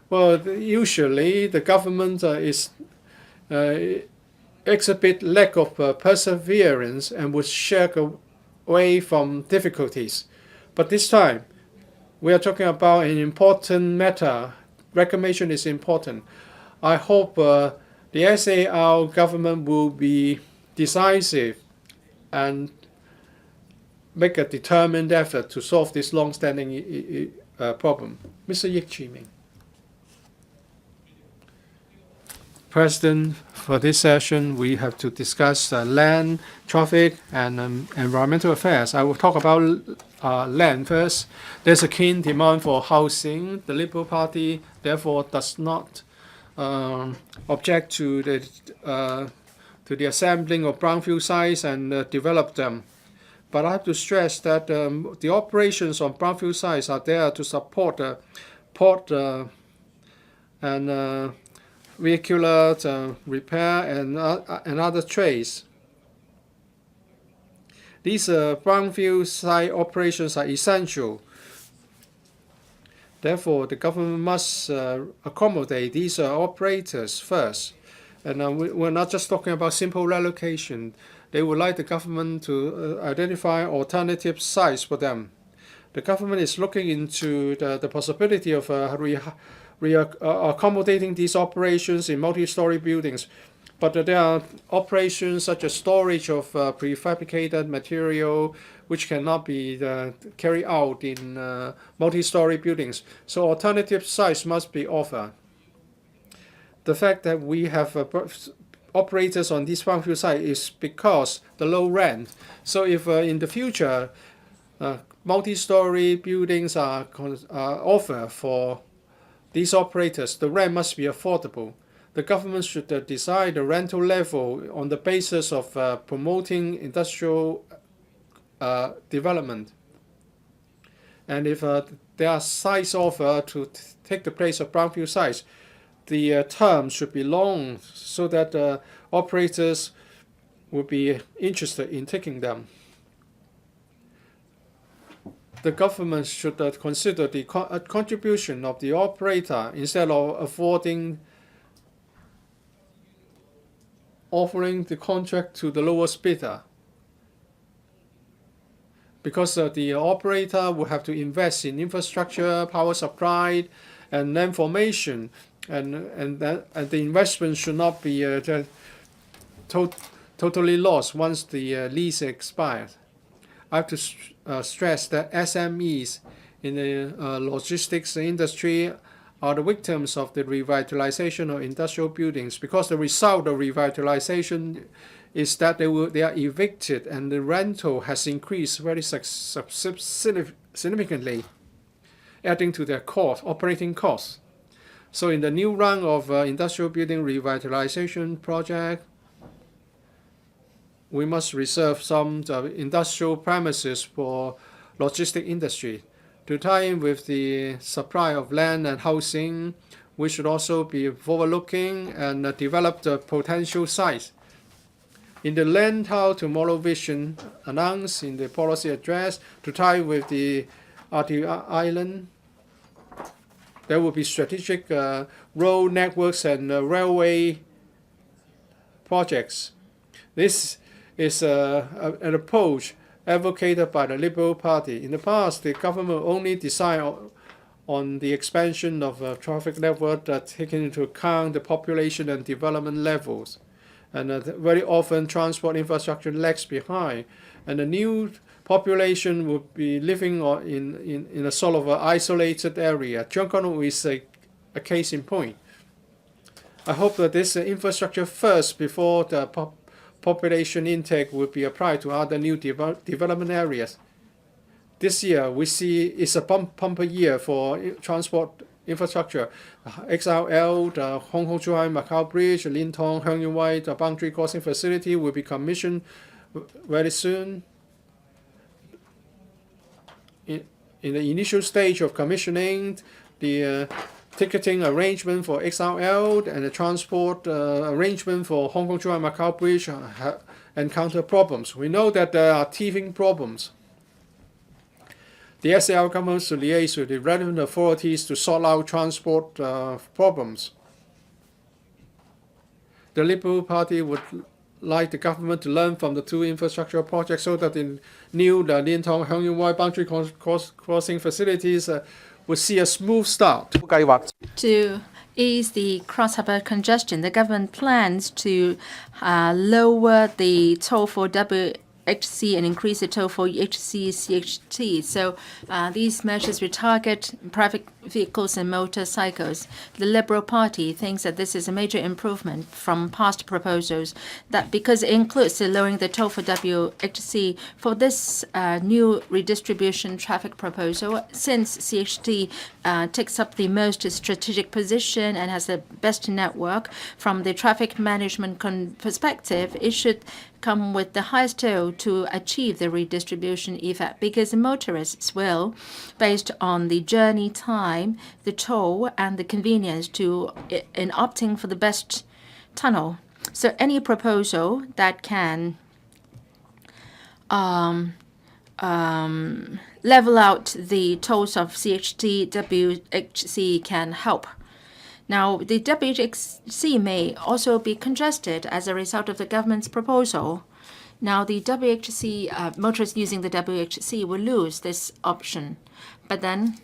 Well, usually the government exhibit lack of perseverance and would shirk away from difficulties. But this time, we are talking about an important matter. Reclamation is important. I hope the SAR government will be decisive and make a determined effort to solve this long-standing problem. Mr. Yik Chi-ming. President, for this session, we have to discuss land, traffic, and environmental affairs. I will talk about land first. There's a keen demand for housing. The Liberal Party, therefore, does not object to the assembling of brownfield sites and develop them. But I have to stress that the operations on brownfield sites are there to support port and vehicular repair and other trades. These brownfield site operations are essential. Therefore, the government must accommodate these operators first. And we're not just talking about simple relocation. They would like the government to identify alternative sites for them. The government is looking into the possibility of accommodating these operations in multi-story buildings. But there are operations such as storage of prefabricated material which cannot be carried out in multi-story buildings. So alternative sites must be offered. The fact that we have operators on these brownfield sites is because the low rent. So if in the future multi-story buildings are offered for these operators, the rent must be affordable. The government should decide the rental level on the basis of promoting industrial development. And if there are sites offered to take the place of brownfield sites, the term should be long so that operators will be interested in taking them. The government should consider the contribution of the operator instead of offering the contract to the lowest bidder, because the operator will have to invest in infrastructure, power supply, and land formation, and the investment should not be totally lost once the lease expires. I have to stress that SMEs in the logistics industry are the victims of the revitalization of industrial buildings, because the result of revitalization is that they are evicted and the rental has increased very significantly, adding to their operating costs. So in the new round of industrial building revitalization project, we must reserve some industrial premises for logistic industry. To tie in with the supply of land and housing, we should also be forward-looking and develop the potential sites. In the Land Town Tomorrow Vision announced in the policy address, to tie with the island, there will be strategic road networks and railway projects. This is an approach advocated by the Liberal Party. In the past, the government only decided on the expansion of a traffic network that taken into account the population and development levels. And very often transport infrastructure lags behind. And the new population will be living in a sort of an isolated area. Cheung is a case in point. I hope that this infrastructure first before the population intake will be applied to other new development areas. This year, we see it's a bumper year for transport infrastructure. XRL, the Hong Kong Zhuhai Macau Bridge, Lin Tong, Hung Yuen Wai, the boundary crossing facility will be commissioned very soon. In the initial stage of commissioning, the ticketing arrangement for XRL and the transport arrangement for Hong Kong Zhuhai Macau Bridge encounter problems. We know that there are teething problems. The SAR government should liaise with the relevant authorities to sort out transport problems. The Liberal Party would like the government to learn from the two infrastructure projects so that the new Lin Tong Hung Yuen Wai boundary crossing facilities will see a smooth start. To ease the cross-harbor congestion, the government plans to lower the toll for WHC and increase the toll for HC-CHT. So these measures will target private vehicles and motorcycles. The Liberal Party thinks that this is a major improvement from past proposals, that because it includes lowering the toll for WHC. For this new redistribution traffic proposal, since CHT takes up the most strategic position and has the best network, from the traffic management perspective, it should come with the highest toll to achieve the redistribution effect, because motorists will, based on the journey time, the toll, and the convenience in opting for the best tunnel. So any proposal that can level out the tolls of CHT, WHC can help. Now, the WHC may also be congested as a result of the government's proposal. Now, the WHC, motorists using the WHC will lose this option. But then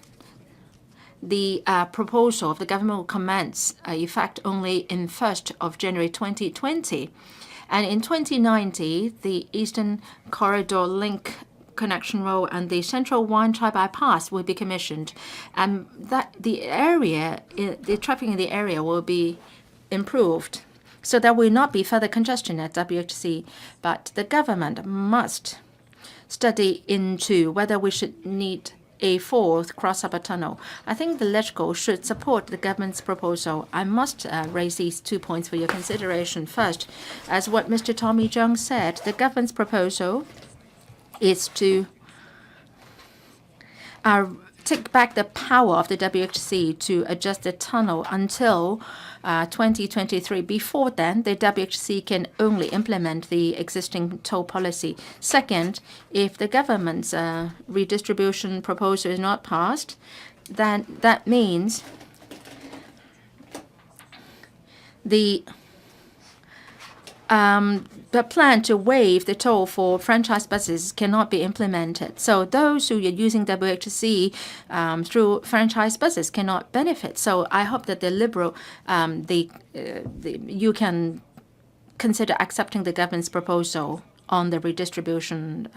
the proposal of the government will commence effect only in 1st of January 2020. And in 2090, the Eastern Corridor Link Connection Road and the Central Wan Chai Bypass will be commissioned, and that the traffic in the area will be improved. So there will not be further congestion at WHC, but the government must study into whether we should need a 4th cross-harbor tunnel. I think the LegCo should support the government's proposal. I must raise these 2 points for your consideration. First, as what Mr. Tommy Cheung said, the government's proposal is to take back the power of the WHC to adjust the tunnel until 2023. Before then, the WHC can only implement the existing toll policy. Second, if the government's redistribution proposal is not passed, then that means the plan to waive the toll for franchise buses cannot be implemented. So those who are using WHC through franchise buses cannot benefit. So I hope that the Liberal, you can consider accepting the government's proposal on the redistribution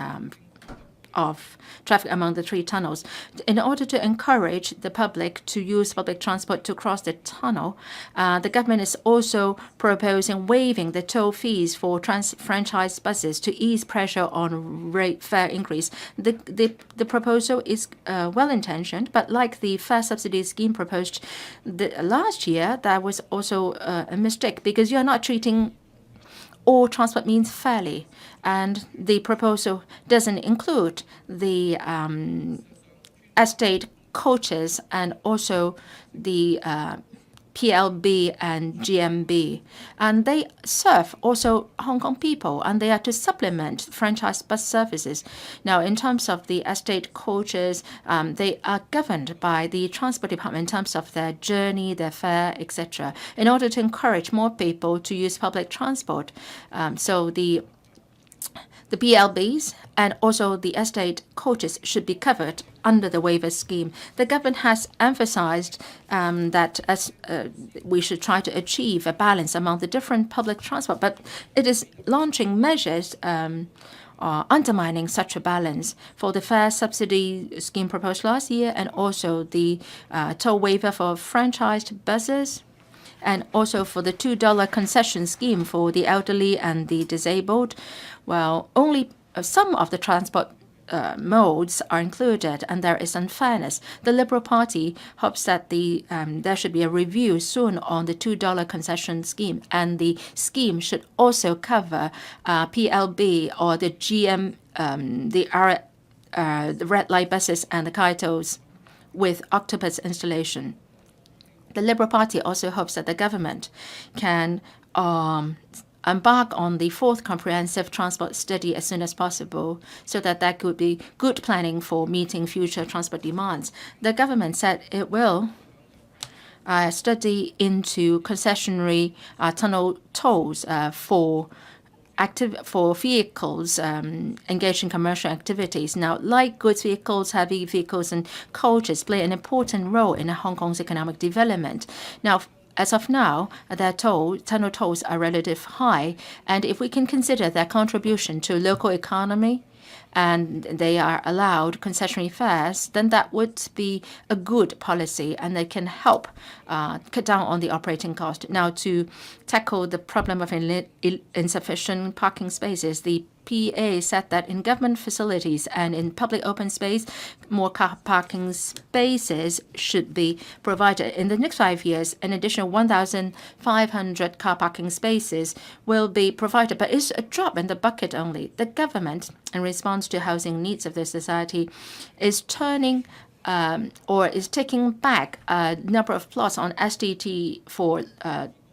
of traffic among the 3 tunnels. In order to encourage the public to use public transport to cross the tunnel, the government is also proposing waiving the toll fees for franchise buses to ease pressure on rate fare increase. The proposal is well-intentioned, but like the fare subsidy scheme proposed last year, that was also a mistake because you are not treating all transport means fairly, and the proposal doesn't include the estate coaches and also the PLB and GMB, and they serve also Hong Kong people, and they are to supplement franchise bus services. Now, in terms of the estate coaches, they are governed by the Transport Department in terms of their journey, their fare, etc., in order to encourage more people to use public transport. So the PLBs and also the estate coaches should be covered under the waiver scheme. The government has emphasized that we should try to achieve a balance among the different public transport, but it is launching measures undermining such a balance. For the fare subsidy scheme proposed last year and also the toll waiver for franchised buses, and also for the $2 concession scheme for the elderly and the disabled, well, only some of the transport modes are included, and there is unfairness. The Liberal Party hopes that there should be a review soon on the $2 concession scheme, and the scheme should also cover PLB or the GM, the red light buses and the Kaitos with octopus installation. The Liberal Party also hopes that the government can embark on the 4th comprehensive transport study as soon as possible, so that that could be good planning for meeting future transport demands. The government said it will study into concessionary tunnel tolls for vehicles engaged in commercial activities. Now, light goods vehicles, heavy vehicles, and coaches play an important role in Hong Kong's economic development. Now, as of now, their tunnel tolls are relatively high, and if we can consider their contribution to local economy, and they are allowed concessionary fares, then that would be a good policy, and they can help cut down on the operating cost. Now, to tackle the problem of insufficient parking spaces, the PA said that in government facilities and in public open space, more car parking spaces should be provided. In the next 5 years, an additional 1,500 car parking spaces will be provided, but it's a drop in the bucket only. The government, in response to housing needs of the society, is turning or is taking back a number of plots on STT for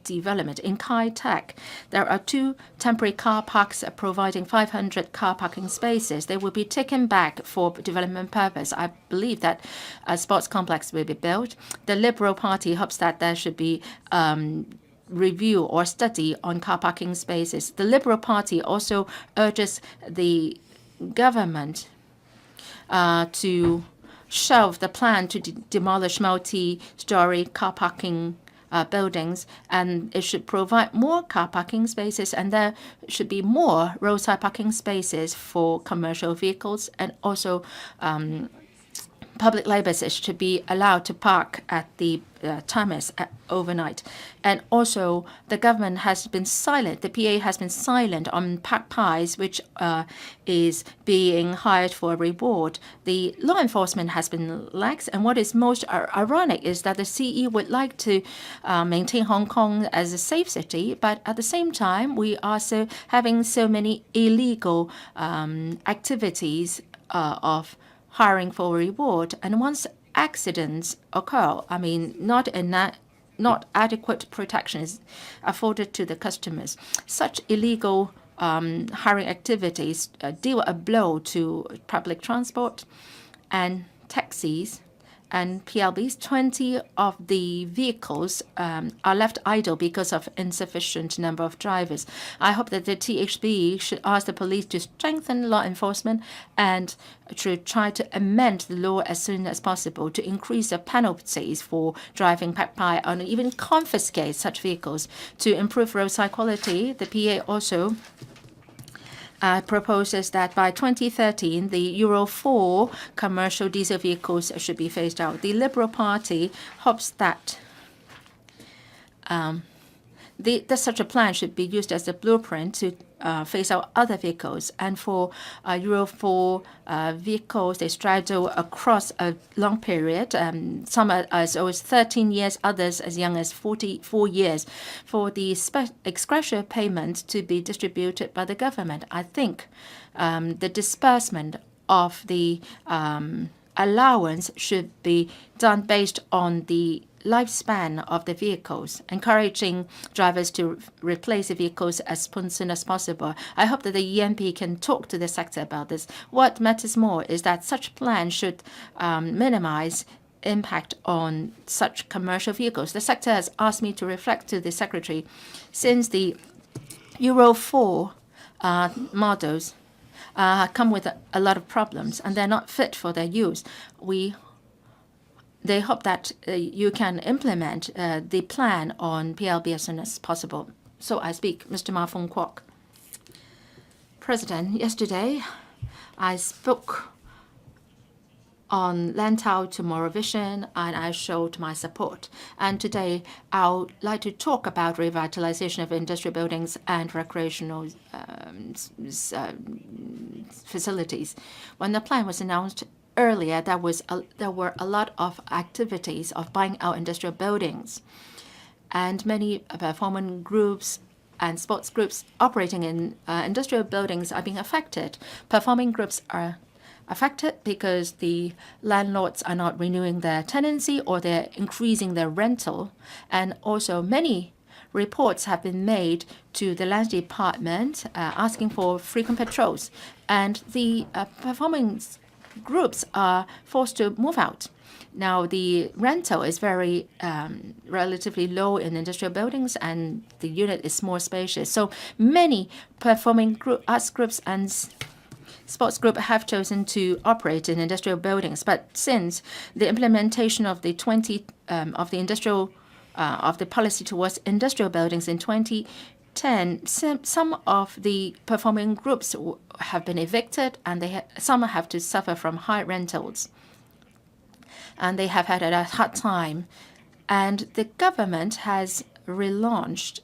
development. In Kai Tak, there are 2 temporary car parks providing 500 car parking spaces. They will be taken back for development purpose. I believe that a sports complex will be built. The Liberal Party hopes that there should be review or study on car parking spaces. The Liberal Party also urges the government to shelve the plan to demolish multi-story car parking buildings, and it should provide more car parking spaces, and there should be more roadside parking spaces for commercial vehicles, and also public labourers should be allowed to park at the terminus overnight. And also, the government has been silent, the PA has been silent on park pies, which is being hired for a reward. The law enforcement has been lax, and what is most ironic is that the CE would like to maintain Hong Kong as a safe city, but at the same time, we are having so many illegal activities of hiring for reward. And once accidents occur, I mean, not adequate protection is afforded to the customers. Such illegal hiring activities deal a blow to public transport and taxis and PLBs. 20 of the vehicles are left idle because of insufficient number of drivers. I hope that the THB should ask the police to strengthen law enforcement and to try to amend the law as soon as possible to increase the penalties for driving park pie and even confiscate such vehicles. To improve roadside quality, the PA also proposes that by 2013, the Euro 4 commercial diesel vehicles should be phased out. The Liberal Party hopes that such a plan should be used as a blueprint to phase out other vehicles. And for Euro 4 vehicles, they straddle across a long period. Some are as old as 13 years, others as young as 44 years. For the ex gratia payment to be distributed by the government, I think the disbursement of the allowance should be done based on the lifespan of the vehicles, encouraging drivers to replace the vehicles as soon as possible. I hope that the EMP can talk to the sector about this. What matters more is that such plan should minimize impact on such commercial vehicles. The sector has asked me to reflect to the Secretary, since the Euro 4 models come with a lot of problems and they're not fit for their use. They hope that you can implement the plan on PLB as soon as possible. So I speak, Mr. Ma Fung Kwok. President, yesterday I spoke on Lantau Tomorrow Vision and I showed my support. And today I would like to talk about revitalization of industrial buildings and recreational facilities. When the plan was announced earlier, there were a lot of activities of buying out industrial buildings, and many performing groups and sports groups operating in industrial buildings are being affected. Performing groups are affected because the landlords are not renewing their tenancy or they're increasing their rental, and also many reports have been made to the Land Department asking for frequent patrols, and the performing groups are forced to move out. Now, the rental is very relatively low in industrial buildings, and the unit is more spacious. So many performing arts groups and sports groups have chosen to operate in industrial buildings. But since the implementation of the policy towards industrial buildings in 2010, some of the performing groups have been evicted, and some have to suffer from high rentals, and they have had a hard time. And the government is relaunching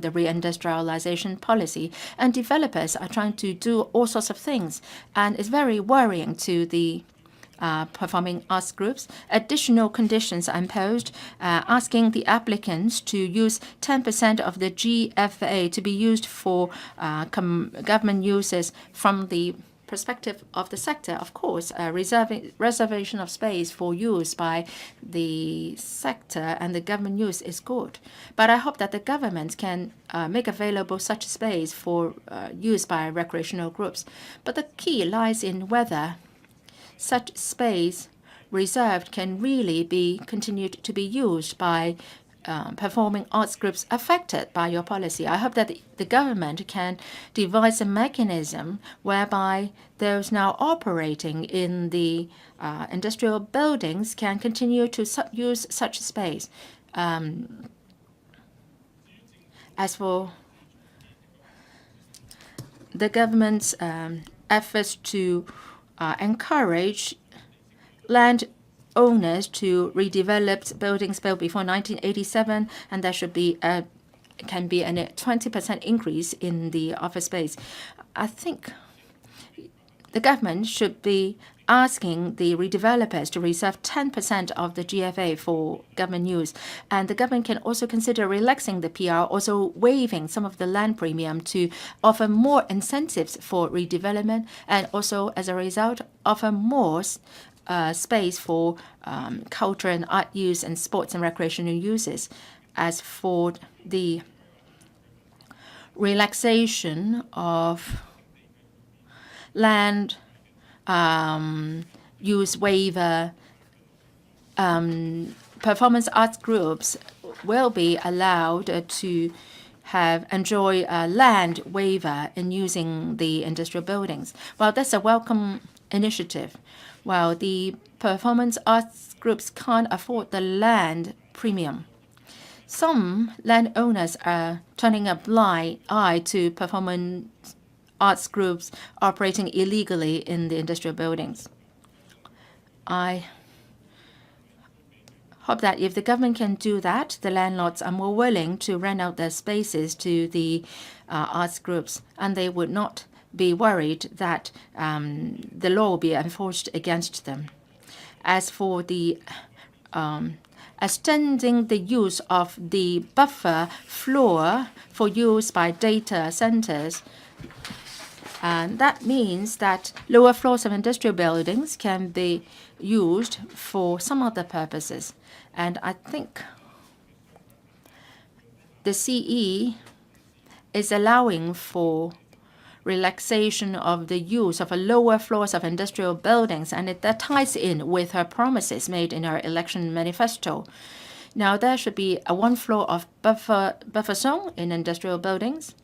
the reindustrialization policy, and developers are trying to do all sorts of things, and it's very worrying to the performing arts groups. Additional conditions are imposed, asking the applicants to use 10% of the GFA to be used for government uses from the perspective of the sector, of course, reservation of space for use by the sector and the government use is good. But I hope that the government can make available such space for use by recreational groups. But the key lies in whether such space reserved can really be continued to be used by performing arts groups affected by your policy. I hope that the government can devise a mechanism whereby those now operating in the industrial buildings can continue to use such space. As for the government's efforts to encourage land owners to redevelop buildings built before 1987, and there should be can be a 20% increase in the office space. I think the government should be asking the redevelopers to reserve 10% of the GFA for government use. And the government can also consider relaxing the PR, also waiving some of the land premium to offer more incentives for redevelopment, and also, as a result, offer more space for culture and art use and sports and recreational uses. As for the relaxation of land use waiver, performance arts groups will be allowed to enjoy a land waiver in using the industrial buildings. Well, that's a welcome initiative. While the performance arts groups can't afford the land premium, some landowners are turning a blind eye to performance arts groups operating illegally in the industrial buildings. I hope that if the government can do that, the landlords are more willing to rent out their spaces to the arts groups, and they would not be worried that the law will be enforced against them. As for the extending the use of the buffer floor for use by data centers, and that means that lower floors of industrial buildings can be used for some other purposes. And I think the CE is allowing for relaxation of the use of lower floors of industrial buildings, and that ties in with her promises made in her election manifesto. Now, there should be a one floor of buffer zone in industrial buildings,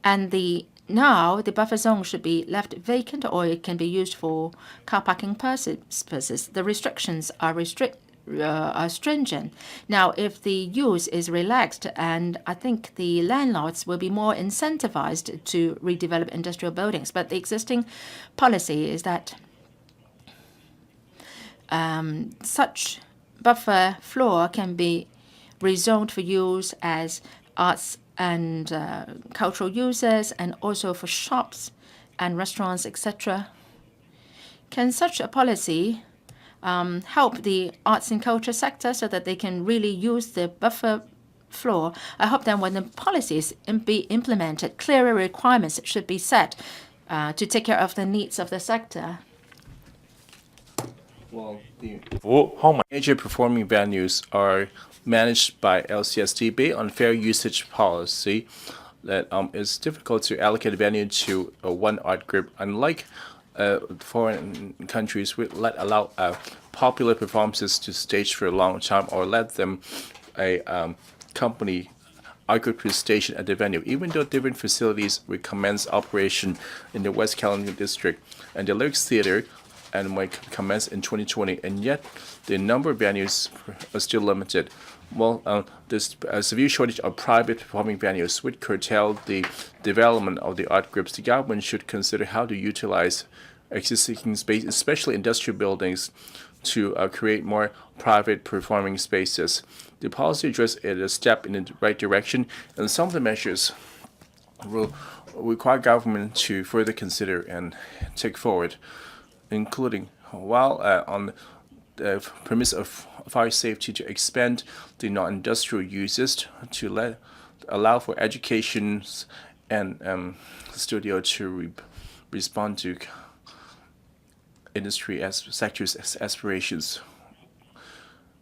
and the buffer zone should be left vacant, or it can be used for car parking purposes. The restrictions are stringent. Now, if the use is relaxed, and I think the landlords will be more incentivized to redevelop industrial buildings. But the existing policy is that such buffer floor can be rezoned for use as arts and cultural uses, and also for shops and restaurants, etc. Can such a policy help the arts and culture sector so that they can really use the buffer floor? I hope that when the policies be implemented, clearer requirements should be set to take care of the needs of the sector. Well, the major performing venues are managed by LCSD based on fair usage policy that it's difficult to allocate a venue to one art group. Unlike foreign countries, we allow popular performances to stage for a long time, or let them company art group to station at the venue. Even though different facilities will commence operation in the West Kowloon district, and the LEUNG Theater and might commence in 2020, and yet the number of venues are still limited. Well, there's a severe shortage of private performing venues, which curtail the development of the art groups. The government should consider how to utilize existing space, especially industrial buildings, to create more private performing spaces. The policy address is a step in the right direction, and some of the measures will require government to further consider and take forward, including, while on the premise of fire safety, to expand the non-industrial uses to allow for education and studio to respond to industry sectors' aspirations.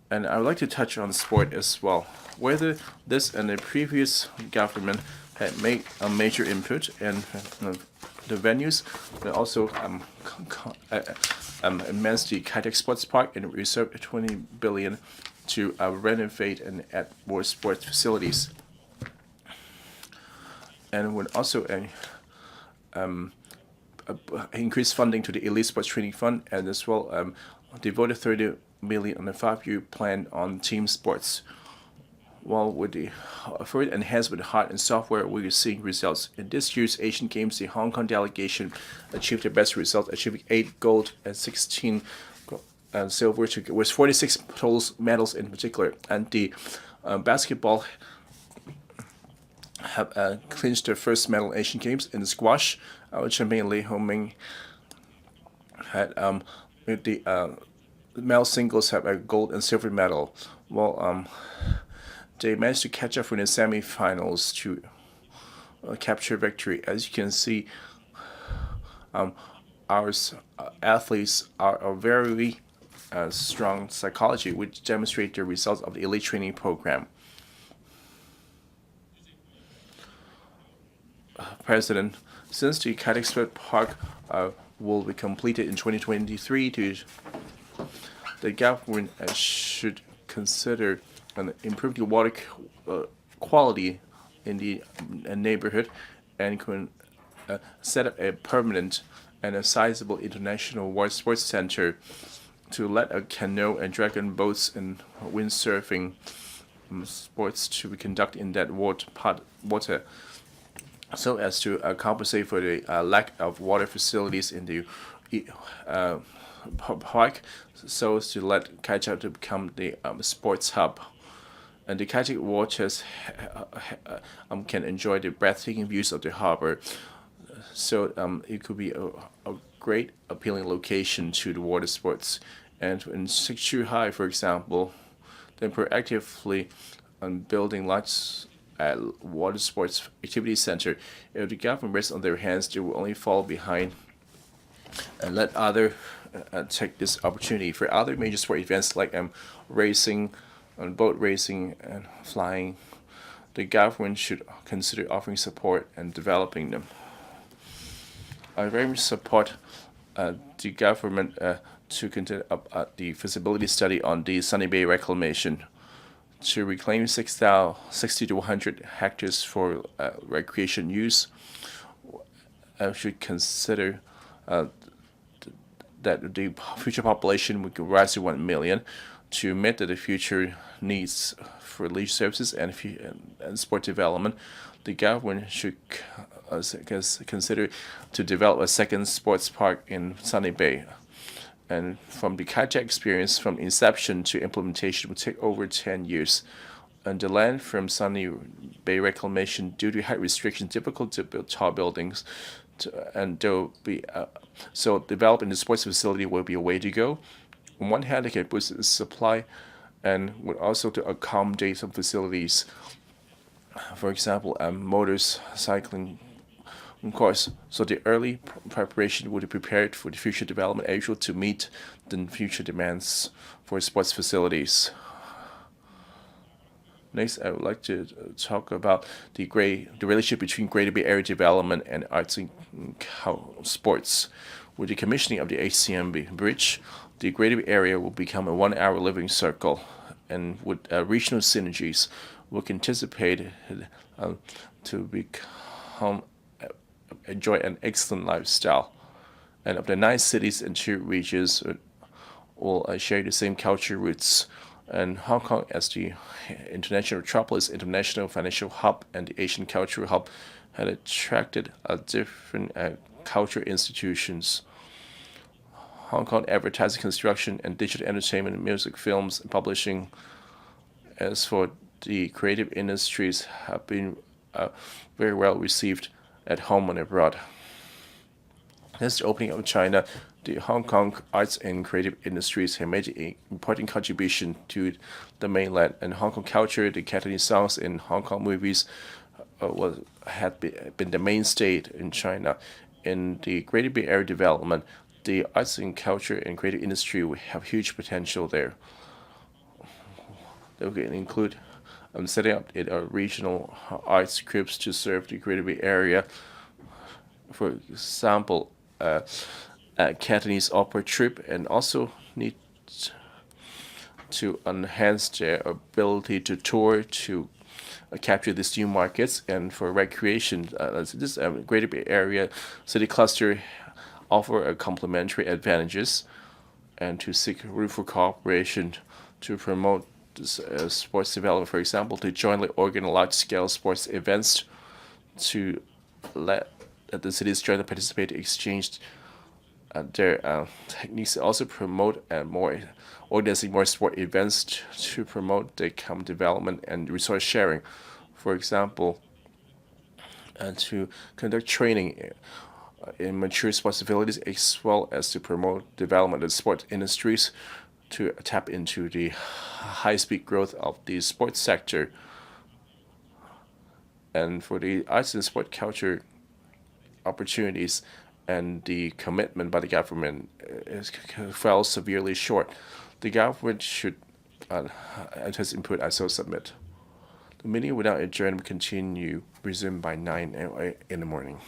And I would like to touch on sport as well. Whether this and the previous government had made a major input in the venues, but also immense the Kai-tak Sports Park and reserved 20 billion to renovate and add more sports facilities. And would also increase funding to the Elite Sports Training Fund, and as well devoted 30 million on a 5-year plan on team sports. While with the further enhancement of hard and software, we are seeing results. In this year's Asian Games, the Hong Kong delegation achieved the best result, achieving 8 gold and 16 silver, with 46 total medals in particular. And the basketball have clinched their first medal in Asian Games. In the squash, our champion Lee Ho-ming had with the male singles have a gold and silver medal, while they managed to catch up in the semifinals to capture victory. As you can see, our athletes are a very strong psychology, which demonstrate the results of the elite training program. President, since the Kai-tak Sports Park will be completed in 2023, the government should consider improving the water quality in the neighborhood, and can set up a permanent and a sizable international water sports center to let a canoe and dragon boats and windsurfing sports to be conducted in that water, so as to compensate for the lack of water facilities in the park, so as to let Kai-tak to become the sports hub. And the Kai-tak waters can enjoy the breathtaking views of the harbor, so it could be a great appealing location to the water sports. And in Chu-Hai, for example, they're proactively building large water sports activity center. If the government rests on their hands, they will only fall behind and let other take this opportunity. For other major sport events like racing, boat racing, and flying, the government should consider offering support and developing them. I very much support the government to conduct the feasibility study on the Sunny Bay reclamation to reclaim 60 to 100 hectares for recreation use. I should consider that the future population would rise to 1 million to meet the future needs for leisure services and sport development. The government should consider to develop a second sports park in Sunny Bay. And from the Kai-tak experience, from inception to implementation, will take over 10 years. And the land from Sunny Bay reclamation, due to height restrictions, difficult to build tall buildings, and there will be so developing the sports facility will be a way to go. On one hand, it can boost the supply, and would also to accommodate some facilities. For example, motors, cycling course. So the early preparation would be prepared for the future development able to meet the future demands for sports facilities. Next, I would like to talk about the relationship between Greater Bay Area development and arts and sports. With the commissioning of the HCMB bridge, the Greater Bay Area will become a 1-hour living circle, and with regional synergies, we can anticipate to become enjoy an excellent lifestyle. And of the 9 cities and 2 regions will share the same culture roots. And Hong Kong, as the international metropolis, international financial hub, and the Asian cultural hub, had attracted different cultural institutions. Hong Kong advertising, construction, and digital entertainment, music, films, and publishing. As for the creative industries, have been very well received at home and abroad. Since the opening of China, the Hong Kong arts and creative industries have made an important contribution to the mainland, and Hong Kong culture, the Cantonese songs in Hong Kong movies had been the mainstay in China. in the Greater Bay Area development, the arts and culture and creative industry will have huge potential there. That will include setting up regional arts groups to serve the Greater Bay Area. For example, Cantonese opera troupe, and also need to enhance their ability to tour to capture these new markets. And for recreation, this Greater Bay Area city cluster offer complementary advantages, and to seek room for cooperation to promote this, sports development. For example, to jointly organize large-scale sports events, to let the cities jointly participate, exchange their techniques, also promote organizing more sport events to promote the common development and resource sharing. For example, to conduct training in mature sports facilities, as well as to promote development of sport industries, to tap into the high-speed growth of the sports sector. And for the arts and sport culture opportunities, and the commitment by the government fell severely short. The government should has input, I so submit. The meeting without adjournment continue, resume by 9 in the morning.